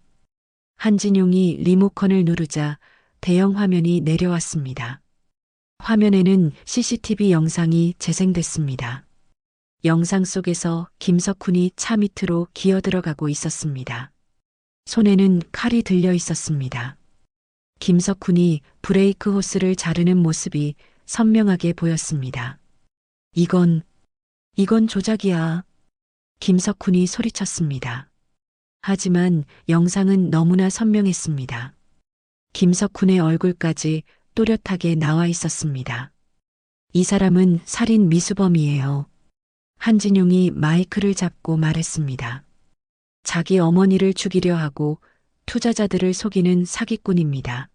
한진용이 리모컨을 누르자 대형 화면이 내려왔습니다. 화면에는 CCTV 영상이 재생됐습니다. 영상 속에서 김석훈이 차 밑으로 기어 들어가고 있었습니다. 손에는 칼이 들려 있었습니다. 김석훈이 브레이크 호스를 자르는 모습이 선명하게 보였습니다. 이건 조작이야. 김석훈이 소리쳤습니다. 하지만 영상은 너무나 선명했습니다. 김석훈의 얼굴까지 또렷하게 나와 있었습니다. 이 사람은 살인 미수범이에요. 한진용이 마이크를 잡고 말했습니다. 자기 어머니를 죽이려 하고 투자자들을 속이는 사기꾼입니다.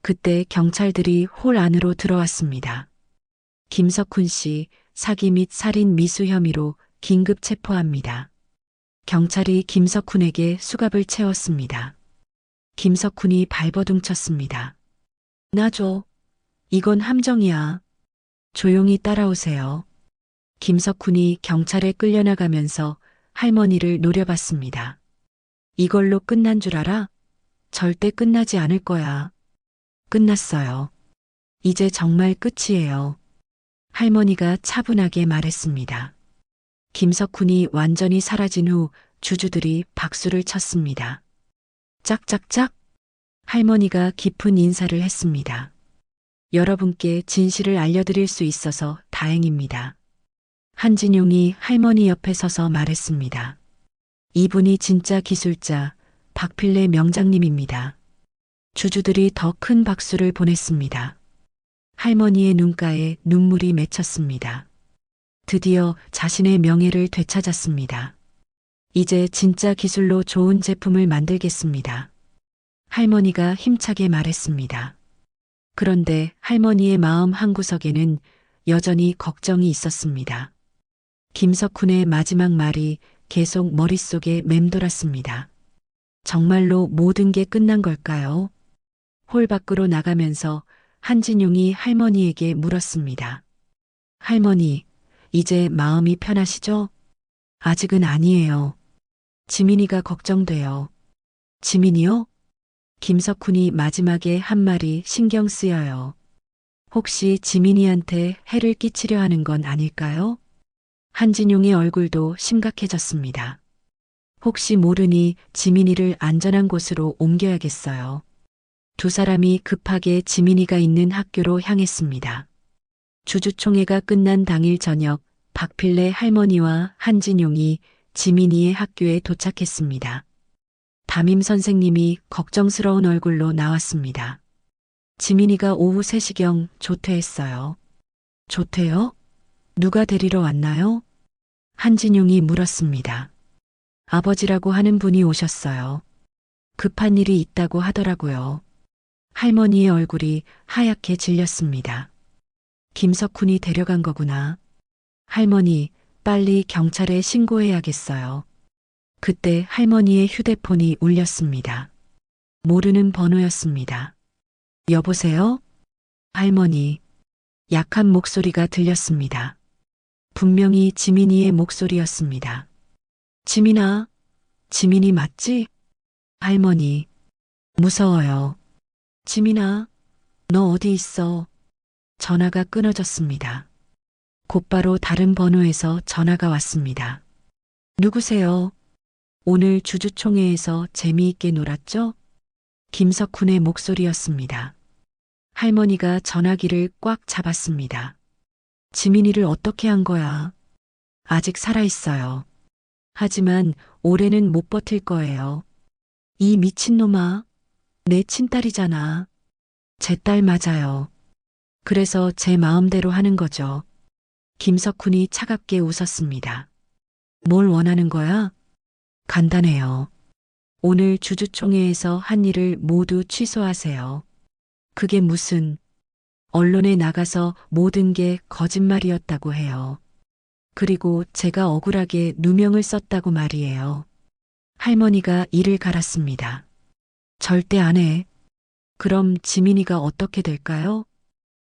그때 경찰들이 홀 안으로 들어왔습니다. 김석훈 씨 사기 및 살인 미수 혐의로 긴급 체포합니다. 경찰이 김석훈에게 수갑을 채웠습니다. 김석훈이 발버둥 쳤습니다. 놔줘. 이건 함정이야. 조용히 따라오세요. 김석훈이 경찰에 끌려나가면서 할머니를 노려봤습니다. 이걸로 끝난 줄 알아? 절대 끝나지 않을 거야. 끝났어요. 이제 정말 끝이에요. 할머니가 차분하게 말했습니다. 김석훈이 완전히 사라진 후 주주들이 박수를 쳤습니다. 짝짝짝. 할머니가 깊은 인사를 했습니다. 여러분께 진실을 알려드릴 수 있어서 다행입니다. 한진용이 할머니 옆에 서서 말했습니다. 이분이 진짜 기술자 박필래 명장님입니다. 주주들이 더 큰 박수를 보냈습니다. 할머니의 눈가에 눈물이 맺혔습니다. 드디어 자신의 명예를 되찾았습니다. 이제 진짜 기술로 좋은 제품을 만들겠습니다. 할머니가 힘차게 말했습니다. 그런데 할머니의 마음 한구석에는 여전히 걱정이 있었습니다. 김석훈의 마지막 말이 계속 머릿속에 맴돌았습니다. 정말로 모든 게 끝난 걸까요? 홀 밖으로 나가면서 한진용이 할머니에게 물었습니다. 할머니, 이제 마음이 편하시죠? 아직은 아니에요. 지민이가 걱정돼요. 지민이요? 김석훈이 마지막에 한 말이 신경 쓰여요. 혹시 지민이한테 해를 끼치려 하는 건 아닐까요? 한진용의 얼굴도 심각해졌습니다. 혹시 모르니 지민이를 안전한 곳으로 옮겨야겠어요. 두 사람이 급하게 지민이가 있는 학교로 향했습니다. 주주총회가 끝난 당일 저녁 박필래 할머니와 한진용이 지민이의 학교에 도착했습니다. 담임 선생님이 걱정스러운 얼굴로 나왔습니다. 지민이가 오후 3시경 조퇴했어요. 조퇴요? 누가 데리러 왔나요? 한진용이 물었습니다. 아버지라고 하는 분이 오셨어요. 급한 일이 있다고 하더라고요. 할머니의 얼굴이 하얗게 질렸습니다. 김석훈이 데려간 거구나. 할머니, 빨리 경찰에 신고해야겠어요. 그때 할머니의 휴대폰이 울렸습니다. 모르는 번호였습니다. 여보세요? 할머니. 약한 목소리가 들렸습니다. 분명히 지민이의 목소리였습니다. 지민아, 지민이 맞지? 할머니, 무서워요. 지민아, 너 어디 있어? 전화가 끊어졌습니다. 곧바로 다른 번호에서 전화가 왔습니다. 누구세요? 오늘 주주총회에서 재미있게 놀았죠? 김석훈의 목소리였습니다. 할머니가 전화기를 꽉 잡았습니다. 지민이를 어떻게 한 거야? 아직 살아있어요. 하지만 올해는 못 버틸 거예요. 이 미친놈아, 내 친딸이잖아. 제 딸 맞아요. 그래서 제 마음대로 하는 거죠. 김석훈이 차갑게 웃었습니다. 뭘 원하는 거야? 간단해요. 오늘 주주총회에서 한 일을 모두 취소하세요. 그게 무슨 언론에 나가서 모든 게 거짓말이었다고 해요. 그리고 제가 억울하게 누명을 썼다고 말이에요. 할머니가 이를 갈았습니다. 절대 안 해. 그럼 지민이가 어떻게 될까요?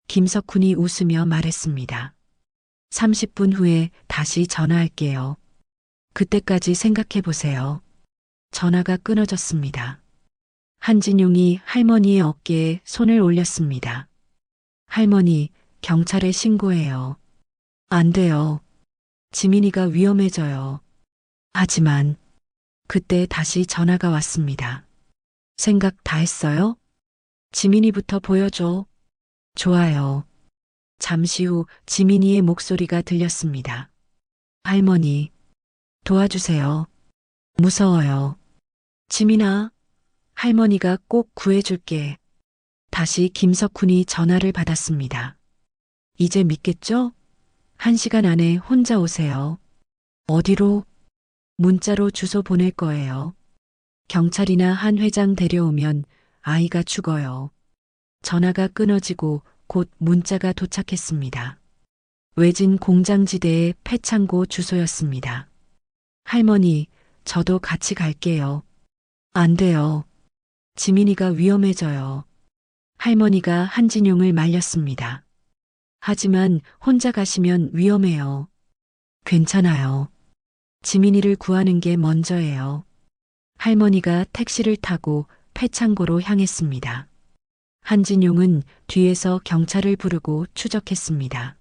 김석훈이 웃으며 말했습니다. 30분 후에 다시 전화할게요. 그때까지 생각해 보세요. 전화가 끊어졌습니다. 한진용이 할머니의 어깨에 손을 올렸습니다. 할머니, 경찰에 신고해요. 안 돼요. 지민이가 위험해져요. 하지만 그때 다시 전화가 왔습니다. 생각 다 했어요? 지민이부터 보여줘. 좋아요. 잠시 후 지민이의 목소리가 들렸습니다. 할머니, 도와주세요. 무서워요. 지민아, 할머니가 꼭 구해줄게. 다시 김석훈이 전화를 받았습니다. 이제 믿겠죠? 1시간 안에 혼자 오세요. 어디로? 문자로 주소 보낼 거예요. 경찰이나 한 회장 데려오면 아이가 죽어요. 전화가 끊어지고 곧 문자가 도착했습니다. 외진 공장지대의 폐창고 주소였습니다. 할머니, 저도 같이 갈게요. 안 돼요. 지민이가 위험해져요. 할머니가 한진용을 말렸습니다. 하지만 혼자 가시면 위험해요. 괜찮아요. 지민이를 구하는 게 먼저예요. 할머니가 택시를 타고 폐창고로 향했습니다. 한진용은 뒤에서 경찰을 부르고 추적했습니다.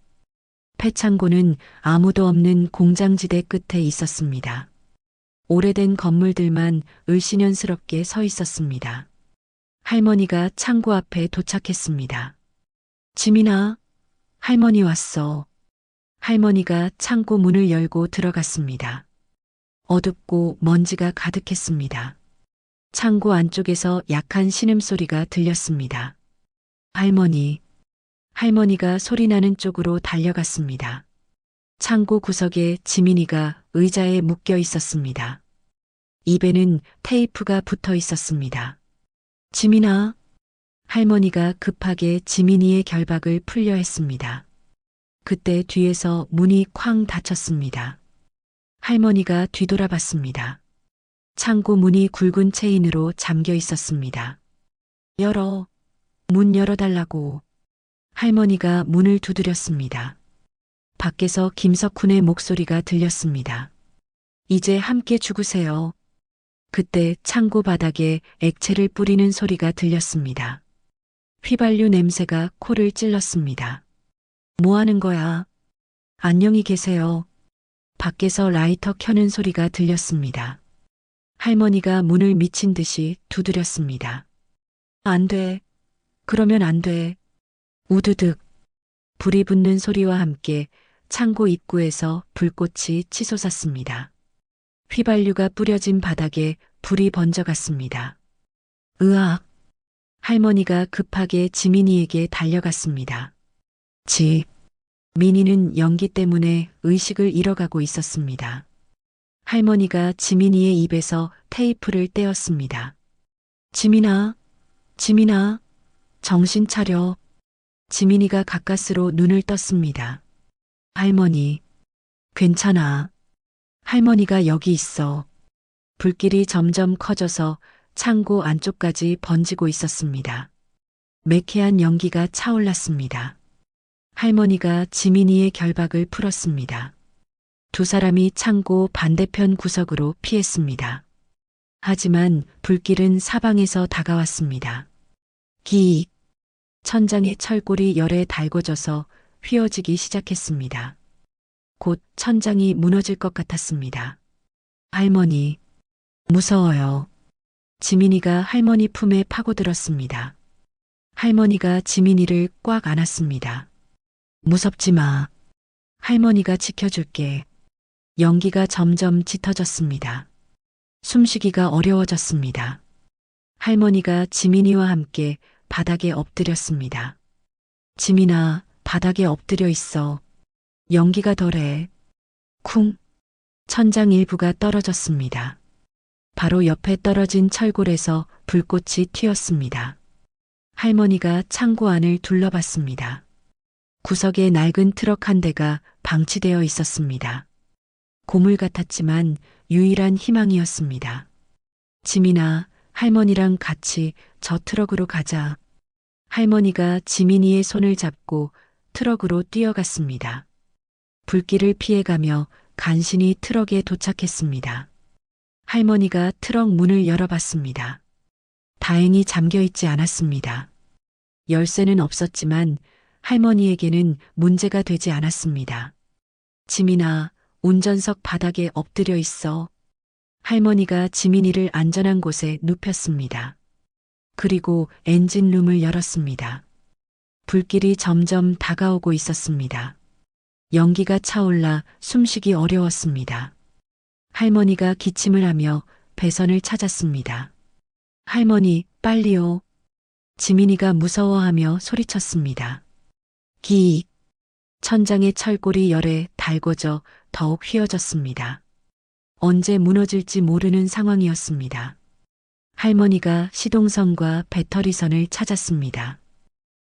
폐창고는 아무도 없는 공장지대 끝에 있었습니다. 오래된 건물들만 을씨년스럽게 서 있었습니다. 할머니가 창고 앞에 도착했습니다. 지민아, 할머니 왔어. 할머니가 창고 문을 열고 들어갔습니다. 어둡고 먼지가 가득했습니다. 창고 안쪽에서 약한 신음소리가 들렸습니다. 할머니가 소리나는 쪽으로 달려갔습니다. 창고 구석에 지민이가 의자에 묶여 있었습니다. 입에는 테이프가 붙어 있었습니다. 지민아, 할머니가 급하게 지민이의 결박을 풀려 했습니다. 그때 뒤에서 문이 쾅 닫혔습니다. 할머니가 뒤돌아봤습니다. 창고 문이 굵은 체인으로 잠겨 있었습니다. 문 열어달라고. 할머니가 문을 두드렸습니다. 밖에서 김석훈의 목소리가 들렸습니다. 이제 함께 죽으세요. 그때 창고 바닥에 액체를 뿌리는 소리가 들렸습니다. 휘발유 냄새가 코를 찔렀습니다. 뭐 하는 거야? 안녕히 계세요. 밖에서 라이터 켜는 소리가 들렸습니다. 할머니가 문을 미친 듯이 두드렸습니다. 안 돼. 그러면 안 돼. 우드득. 불이 붙는 소리와 함께 창고 입구에서 불꽃이 치솟았습니다. 휘발유가 뿌려진 바닥에 불이 번져갔습니다. 으악! 할머니가 급하게 지민이에게 달려갔습니다. 민이는 연기 때문에 의식을 잃어가고 있었습니다. 할머니가 지민이의 입에서 테이프를 떼었습니다. 지민아, 정신 차려. 지민이가 가까스로 눈을 떴습니다. 할머니, 괜찮아. 할머니가 여기 있어. 불길이 점점 커져서 창고 안쪽까지 번지고 있었습니다. 매캐한 연기가 차올랐습니다. 할머니가 지민이의 결박을 풀었습니다. 두 사람이 창고 반대편 구석으로 피했습니다. 하지만 불길은 사방에서 다가왔습니다. 기익. 천장의 철골이 열에 달궈져서 휘어지기 시작했습니다. 곧 천장이 무너질 것 같았습니다. 할머니, 무서워요. 지민이가 할머니 품에 파고들었습니다. 할머니가 지민이를 꽉 안았습니다. 무섭지 마. 할머니가 지켜줄게. 연기가 점점 짙어졌습니다. 숨쉬기가 어려워졌습니다. 할머니가 지민이와 함께 바닥에 엎드렸습니다. 지민아, 바닥에 엎드려 있어. 연기가 덜해. 쿵. 천장 일부가 떨어졌습니다. 바로 옆에 떨어진 철골에서 불꽃이 튀었습니다. 할머니가 창고 안을 둘러봤습니다. 구석에 낡은 트럭 한 대가 방치되어 있었습니다. 고물 같았지만 유일한 희망이었습니다. 지민아, 할머니랑 같이 저 트럭으로 가자. 할머니가 지민이의 손을 잡고 트럭으로 뛰어갔습니다. 불길을 피해가며 간신히 트럭에 도착했습니다. 할머니가 트럭 문을 열어봤습니다. 다행히 잠겨 있지 않았습니다. 열쇠는 없었지만 할머니에게는 문제가 되지 않았습니다. 지민아, 운전석 바닥에 엎드려 있어. 할머니가 지민이를 안전한 곳에 눕혔습니다. 그리고 엔진룸을 열었습니다. 불길이 점점 다가오고 있었습니다. 연기가 차올라 숨쉬기 어려웠습니다. 할머니가 기침을 하며 배선을 찾았습니다. 할머니, 빨리요. 지민이가 무서워하며 소리쳤습니다. 기익. 천장의 철골이 열에 달궈져 더욱 휘어졌습니다. 언제 무너질지 모르는 상황이었습니다. 할머니가 시동선과 배터리선을 찾았습니다.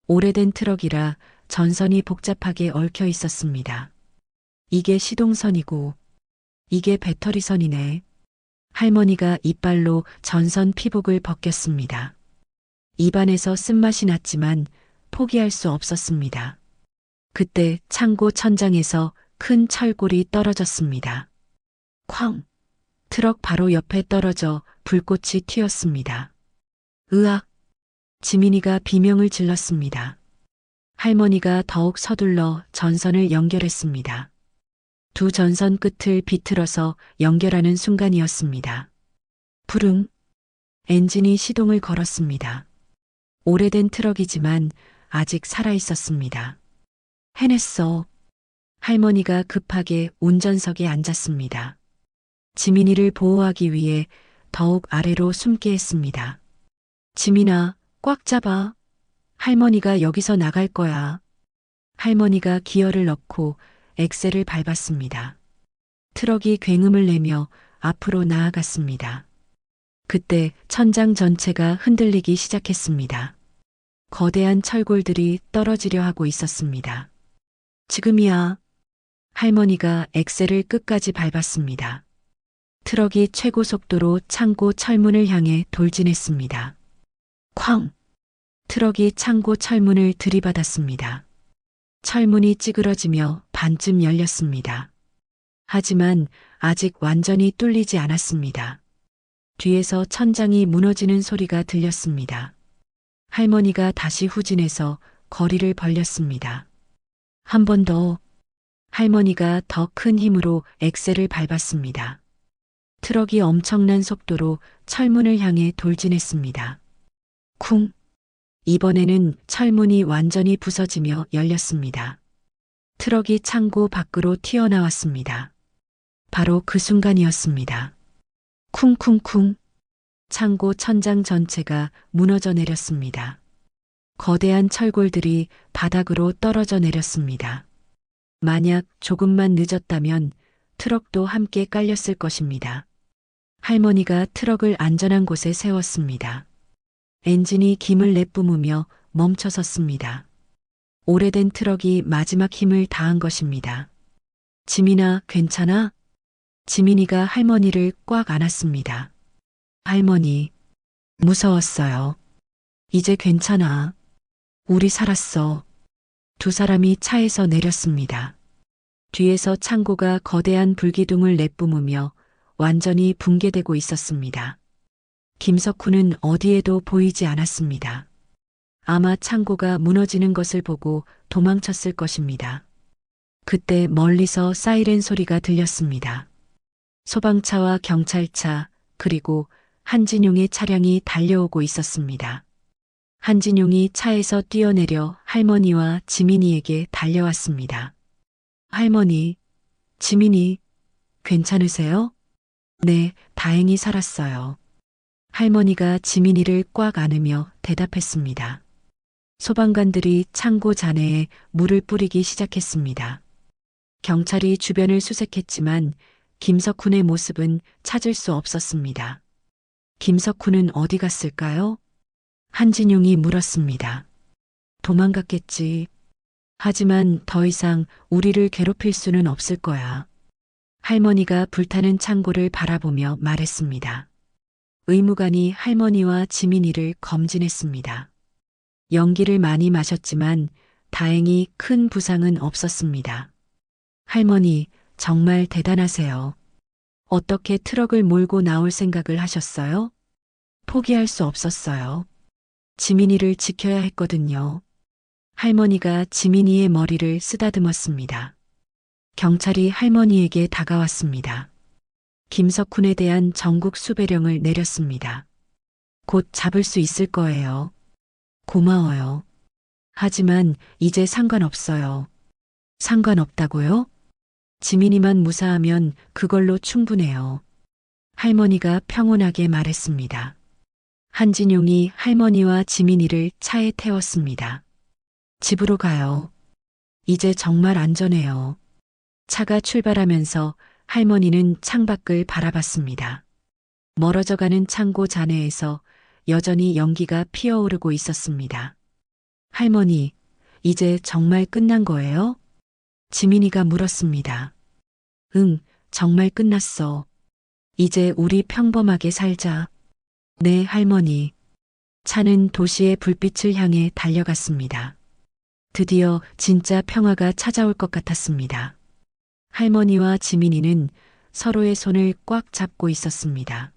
오래된 트럭이라 전선이 복잡하게 얽혀 있었습니다. 이게 시동선이고 이게 배터리선이네. 할머니가 이빨로 전선 피복을 벗겼습니다. 입안에서 쓴맛이 났지만 포기할 수 없었습니다. 그때 창고 천장에서 큰 철골이 떨어졌습니다. 쾅! 트럭 바로 옆에 떨어져 불꽃이 튀었습니다. 으악! 지민이가 비명을 질렀습니다. 할머니가 더욱 서둘러 전선을 연결했습니다. 두 전선 끝을 비틀어서 연결하는 순간이었습니다. 부릉! 엔진이 시동을 걸었습니다. 오래된 트럭이지만 아직 살아 있었습니다. 해냈어. 할머니가 급하게 운전석에 앉았습니다. 지민이를 보호하기 위해 더욱 아래로 숨게 했습니다. 지민아, 꽉 잡아. 할머니가 여기서 나갈 거야. 할머니가 기어를 넣고 엑셀을 밟았습니다. 트럭이 굉음을 내며 앞으로 나아갔습니다. 그때 천장 전체가 흔들리기 시작했습니다. 거대한 철골들이 떨어지려 하고 있었습니다. 지금이야. 할머니가 엑셀을 끝까지 밟았습니다. 트럭이 최고 속도로 창고 철문을 향해 돌진했습니다. 쾅! 트럭이 창고 철문을 들이받았습니다. 철문이 찌그러지며 반쯤 열렸습니다. 하지만 아직 완전히 뚫리지 않았습니다. 뒤에서 천장이 무너지는 소리가 들렸습니다. 할머니가 다시 후진해서 거리를 벌렸습니다. 한 번 더. 할머니가 더 큰 힘으로 엑셀을 밟았습니다. 트럭이 엄청난 속도로 철문을 향해 돌진했습니다. 쿵! 이번에는 철문이 완전히 부서지며 열렸습니다. 트럭이 창고 밖으로 튀어나왔습니다. 바로 그 순간이었습니다. 쿵쿵쿵. 창고 천장 전체가 무너져 내렸습니다. 거대한 철골들이 바닥으로 떨어져 내렸습니다. 만약 조금만 늦었다면 트럭도 함께 깔렸을 것입니다. 할머니가 트럭을 안전한 곳에 세웠습니다. 엔진이 김을 내뿜으며 멈춰섰습니다. 오래된 트럭이 마지막 힘을 다한 것입니다. 지민아, 괜찮아? 지민이가 할머니를 꽉 안았습니다. 할머니, 무서웠어요. 이제 괜찮아. 우리 살았어. 두 사람이 차에서 내렸습니다. 뒤에서 창고가 거대한 불기둥을 내뿜으며 완전히 붕괴되고 있었습니다. 김석훈은 어디에도 보이지 않았습니다. 아마 창고가 무너지는 것을 보고 도망쳤을 것입니다. 그때 멀리서 사이렌 소리가 들렸습니다. 소방차와 경찰차, 그리고 한진용의 차량이 달려오고 있었습니다. 한진용이 차에서 뛰어내려 할머니와 지민이에게 달려왔습니다. 할머니, 지민이, 괜찮으세요? 네, 다행히 살았어요. 할머니가 지민이를 꽉 안으며 대답했습니다. 소방관들이 창고 잔해에 물을 뿌리기 시작했습니다. 경찰이 주변을 수색했지만 김석훈의 모습은 찾을 수 없었습니다. 김석훈은 어디 갔을까요? 한진용이 물었습니다. 도망갔겠지. 하지만 더 이상 우리를 괴롭힐 수는 없을 거야. 할머니가 불타는 창고를 바라보며 말했습니다. 의무관이 할머니와 지민이를 검진했습니다. 연기를 많이 마셨지만 다행히 큰 부상은 없었습니다. 할머니, 정말 대단하세요. 어떻게 트럭을 몰고 나올 생각을 하셨어요? 포기할 수 없었어요. 지민이를 지켜야 했거든요. 할머니가 지민이의 머리를 쓰다듬었습니다. 경찰이 할머니에게 다가왔습니다. 김석훈에 대한 전국 수배령을 내렸습니다. 곧 잡을 수 있을 거예요. 고마워요. 하지만 이제 상관없어요. 상관없다고요? 지민이만 무사하면 그걸로 충분해요. 할머니가 평온하게 말했습니다. 한진용이 할머니와 지민이를 차에 태웠습니다. 집으로 가요. 이제 정말 안전해요. 차가 출발하면서 할머니는 창밖을 바라봤습니다. 멀어져가는 창고 잔해에서 여전히 연기가 피어오르고 있었습니다. 할머니, 이제 정말 끝난 거예요? 지민이가 물었습니다. 응, 정말 끝났어. 이제 우리 평범하게 살자. 네, 할머니. 차는 도시의 불빛을 향해 달려갔습니다. 드디어 진짜 평화가 찾아올 것 같았습니다. 할머니와 지민이는 서로의 손을 꽉 잡고 있었습니다.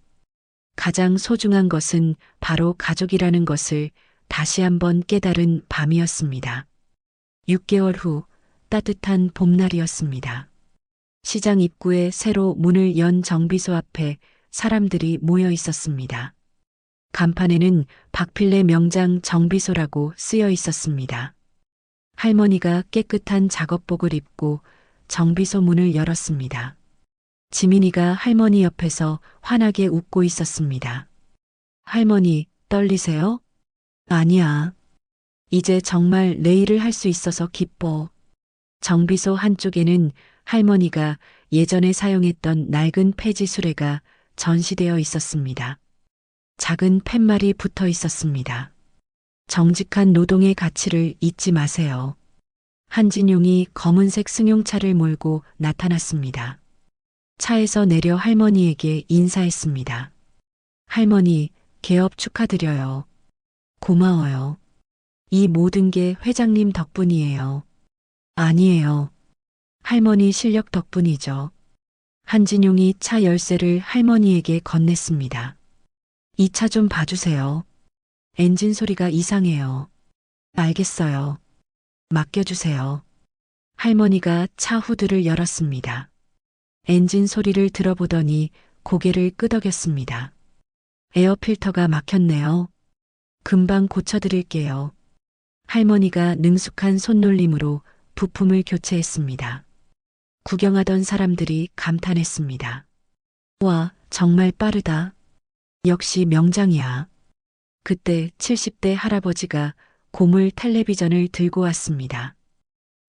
가장 소중한 것은 바로 가족이라는 것을 다시 한번 깨달은 밤이었습니다. 6개월 후 따뜻한 봄날이었습니다. 시장 입구에 새로 문을 연 정비소 앞에 사람들이 모여 있었습니다. 간판에는 박필래 명장 정비소라고 쓰여 있었습니다. 할머니가 깨끗한 작업복을 입고 정비소 문을 열었습니다. 지민이가 할머니 옆에서 환하게 웃고 있었습니다. 할머니, 떨리세요? 아니야. 이제 정말 내 일을 할 수 있어서 기뻐. 정비소 한쪽에는 할머니가 예전에 사용했던 낡은 폐지 수레가 전시되어 있었습니다. 작은 팻말이 붙어 있었습니다. 정직한 노동의 가치를 잊지 마세요. 한진용이 검은색 승용차를 몰고 나타났습니다. 차에서 내려 할머니에게 인사했습니다. 할머니, 개업 축하드려요. 고마워요. 이 모든 게 회장님 덕분이에요. 아니에요. 할머니 실력 덕분이죠. 한진용이 차 열쇠를 할머니에게 건넸습니다. 이 차 좀 봐주세요. 엔진 소리가 이상해요. 알겠어요. 맡겨주세요. 할머니가 차 후드를 열었습니다. 엔진 소리를 들어보더니 고개를 끄덕였습니다. 에어 필터가 막혔네요. 금방 고쳐드릴게요. 할머니가 능숙한 손놀림으로 부품을 교체했습니다. 구경하던 사람들이 감탄했습니다. 와, 정말 빠르다. 역시 명장이야. 그때 70대 할아버지가 고물 텔레비전을 들고 왔습니다.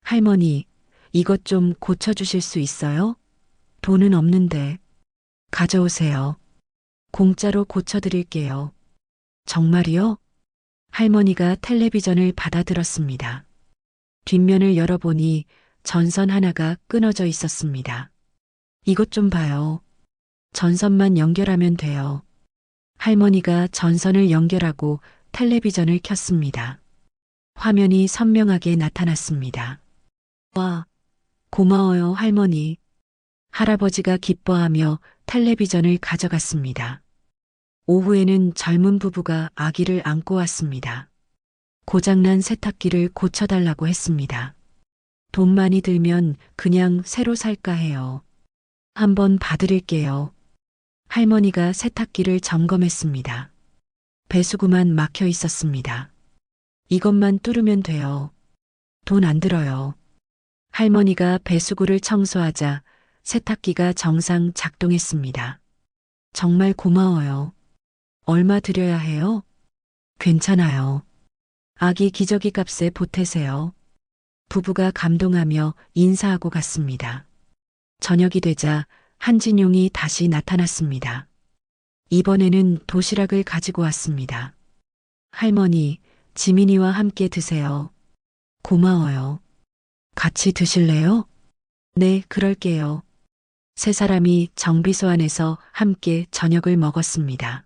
할머니, 이것 좀 고쳐주실 수 있어요? 돈은 없는데. 가져오세요. 공짜로 고쳐드릴게요. 정말이요? 할머니가 텔레비전을 받아들었습니다. 뒷면을 열어보니 전선 하나가 끊어져 있었습니다. 이것 좀 봐요. 전선만 연결하면 돼요. 할머니가 전선을 연결하고 텔레비전을 켰습니다. 화면이 선명하게 나타났습니다. 와, 고마워요, 할머니. 할아버지가 기뻐하며 텔레비전을 가져갔습니다. 오후에는 젊은 부부가 아기를 안고 왔습니다. 고장난 세탁기를 고쳐달라고 했습니다. 돈 많이 들면 그냥 새로 살까 해요. 한번 봐드릴게요. 할머니가 세탁기를 점검했습니다. 배수구만 막혀 있었습니다. 이것만 뚫으면 돼요. 돈 안 들어요. 할머니가 배수구를 청소하자 세탁기가 정상 작동했습니다. 정말 고마워요. 얼마 드려야 해요? 괜찮아요. 아기 기저귀 값에 보태세요. 부부가 감동하며 인사하고 갔습니다. 저녁이 되자 한진용이 다시 나타났습니다. 이번에는 도시락을 가지고 왔습니다. 할머니, 지민이와 함께 드세요. 고마워요. 같이 드실래요? 네, 그럴게요. 세 사람이 정비소 안에서 함께 저녁을 먹었습니다.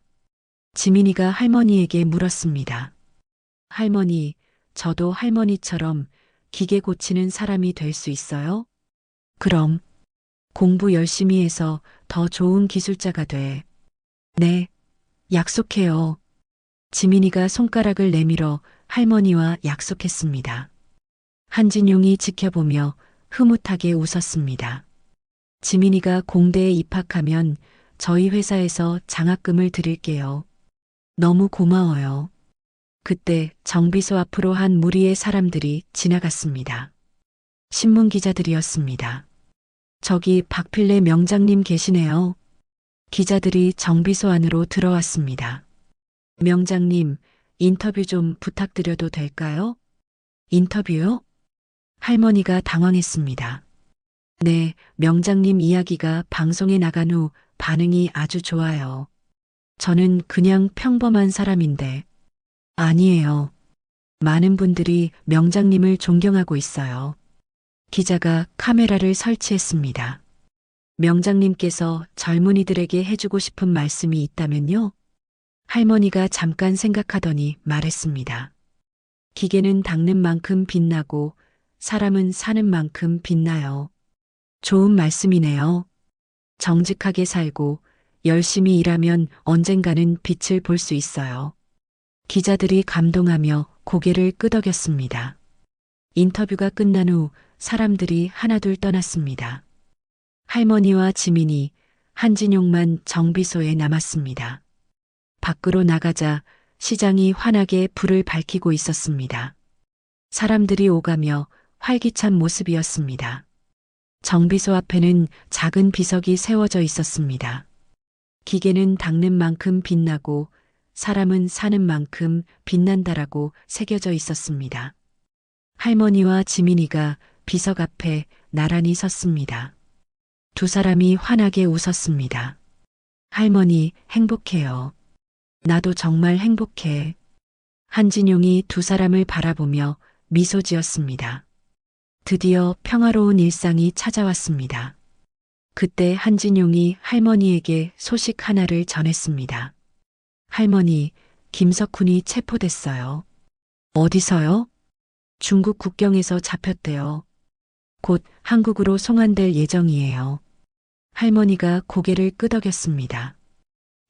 지민이가 할머니에게 물었습니다. 할머니, 저도 할머니처럼 기계 고치는 사람이 될 수 있어요? 그럼 공부 열심히 해서 더 좋은 기술자가 돼. 네, 약속해요. 지민이가 손가락을 내밀어 할머니와 약속했습니다. 한진용이 지켜보며 흐뭇하게 웃었습니다. 지민이가 공대에 입학하면 저희 회사에서 장학금을 드릴게요. 너무 고마워요. 그때 정비소 앞으로 한 무리의 사람들이 지나갔습니다. 신문 기자들이었습니다. 저기 박필래 명장님 계시네요. 기자들이 정비소 안으로 들어왔습니다. 명장님, 인터뷰 좀 부탁드려도 될까요? 인터뷰요? 할머니가 당황했습니다. 네, 명장님 이야기가 방송에 나간 후 반응이 아주 좋아요. 저는 그냥 평범한 사람인데. 아니에요. 많은 분들이 명장님을 존경하고 있어요. 기자가 카메라를 설치했습니다. 명장님께서 젊은이들에게 해주고 싶은 말씀이 있다면요? 할머니가 잠깐 생각하더니 말했습니다. 기계는 닦는 만큼 빛나고 사람은 사는 만큼 빛나요. 좋은 말씀이네요. 정직하게 살고 열심히 일하면 언젠가는 빛을 볼 수 있어요. 기자들이 감동하며 고개를 끄덕였습니다. 인터뷰가 끝난 후 사람들이 하나둘 떠났습니다. 할머니와 지민이, 한진용만 정비소에 남았습니다. 밖으로 나가자 시장이 환하게 불을 밝히고 있었습니다. 사람들이 오가며 활기찬 모습이었습니다. 정비소 앞에는 작은 비석이 세워져 있었습니다. 기계는 닦는 만큼 빛나고 사람은 사는 만큼 빛난다라고 새겨져 있었습니다. 할머니와 지민이가 비석 앞에 나란히 섰습니다. 두 사람이 환하게 웃었습니다. 할머니, 행복해요. 나도 정말 행복해. 한진용이 두 사람을 바라보며 미소 지었습니다. 드디어 평화로운 일상이 찾아왔습니다. 그때 한진용이 할머니에게 소식 하나를 전했습니다. 할머니, 김석훈이 체포됐어요. 어디서요? 중국 국경에서 잡혔대요. 곧 한국으로 송환될 예정이에요. 할머니가 고개를 끄덕였습니다.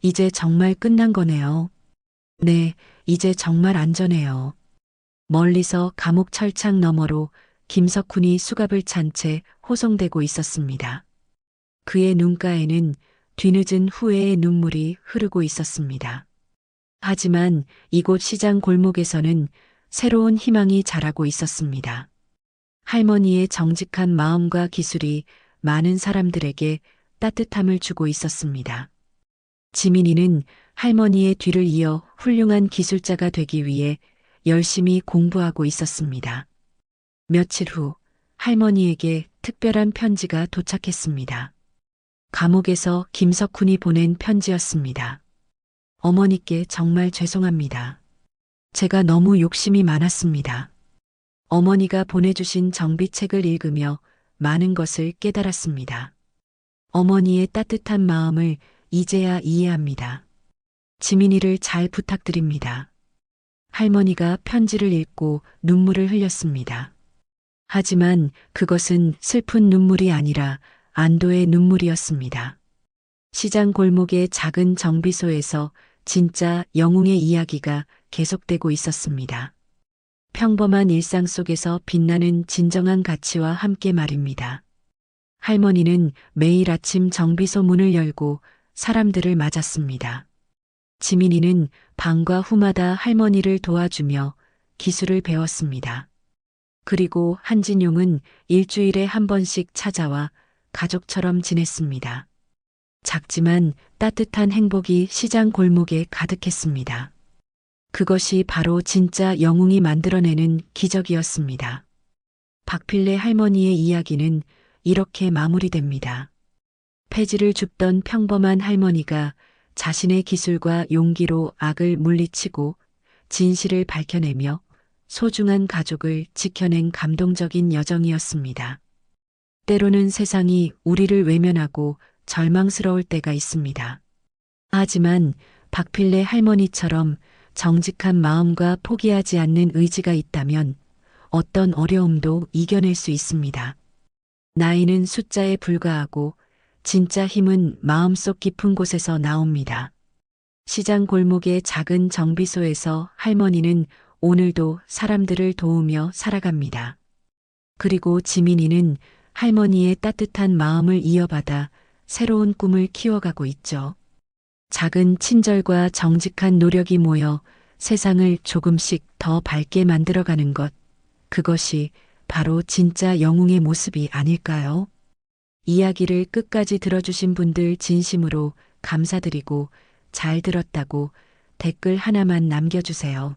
이제 정말 끝난 거네요. 네, 이제 정말 안전해요. 멀리서 감옥 철창 너머로 김석훈이 수갑을 찬 채 호송되고 있었습니다. 그의 눈가에는 뒤늦은 후회의 눈물이 흐르고 있었습니다. 하지만 이곳 시장 골목에서는 새로운 희망이 자라고 있었습니다. 할머니의 정직한 마음과 기술이 많은 사람들에게 따뜻함을 주고 있었습니다. 지민이는 할머니의 뒤를 이어 훌륭한 기술자가 되기 위해 열심히 공부하고 있었습니다. 며칠 후 할머니에게 특별한 편지가 도착했습니다. 감옥에서 김석훈이 보낸 편지였습니다. 어머니께 정말 죄송합니다. 제가 너무 욕심이 많았습니다. 어머니가 보내주신 정비책을 읽으며 많은 것을 깨달았습니다. 어머니의 따뜻한 마음을 이제야 이해합니다. 지민이를 잘 부탁드립니다. 할머니가 편지를 읽고 눈물을 흘렸습니다. 하지만 그것은 슬픈 눈물이 아니라 안도의 눈물이었습니다. 시장 골목의 작은 정비소에서 진짜 영웅의 이야기가 계속되고 있었습니다. 평범한 일상 속에서 빛나는 진정한 가치와 함께 말입니다. 할머니는 매일 아침 정비소 문을 열고 사람들을 맞았습니다. 지민이는 방과 후마다 할머니를 도와주며 기술을 배웠습니다. 그리고 한진용은 일주일에 한 번씩 찾아와 가족처럼 지냈습니다. 작지만 따뜻한 행복이 시장 골목에 가득했습니다. 그것이 바로 진짜 영웅이 만들어내는 기적이었습니다. 박필래 할머니의 이야기는 이렇게 마무리됩니다. 폐지를 줍던 평범한 할머니가 자신의 기술과 용기로 악을 물리치고 진실을 밝혀내며 소중한 가족을 지켜낸 감동적인 여정이었습니다. 때로는 세상이 우리를 외면하고 절망스러울 때가 있습니다. 하지만 박필래 할머니처럼 정직한 마음과 포기하지 않는 의지가 있다면 어떤 어려움도 이겨낼 수 있습니다. 나이는 숫자에 불과하고 진짜 힘은 마음속 깊은 곳에서 나옵니다. 시장 골목의 작은 정비소에서 할머니는 오늘도 사람들을 도우며 살아갑니다. 그리고 지민이는 할머니의 따뜻한 마음을 이어받아 새로운 꿈을 키워가고 있죠. 작은 친절과 정직한 노력이 모여 세상을 조금씩 더 밝게 만들어가는 것, 그것이 바로 진짜 영웅의 모습이 아닐까요? 이야기를 끝까지 들어주신 분들 진심으로 감사드리고 잘 들었다고 댓글 하나만 남겨주세요.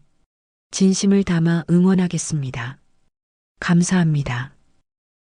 진심을 담아 응원하겠습니다. 감사합니다.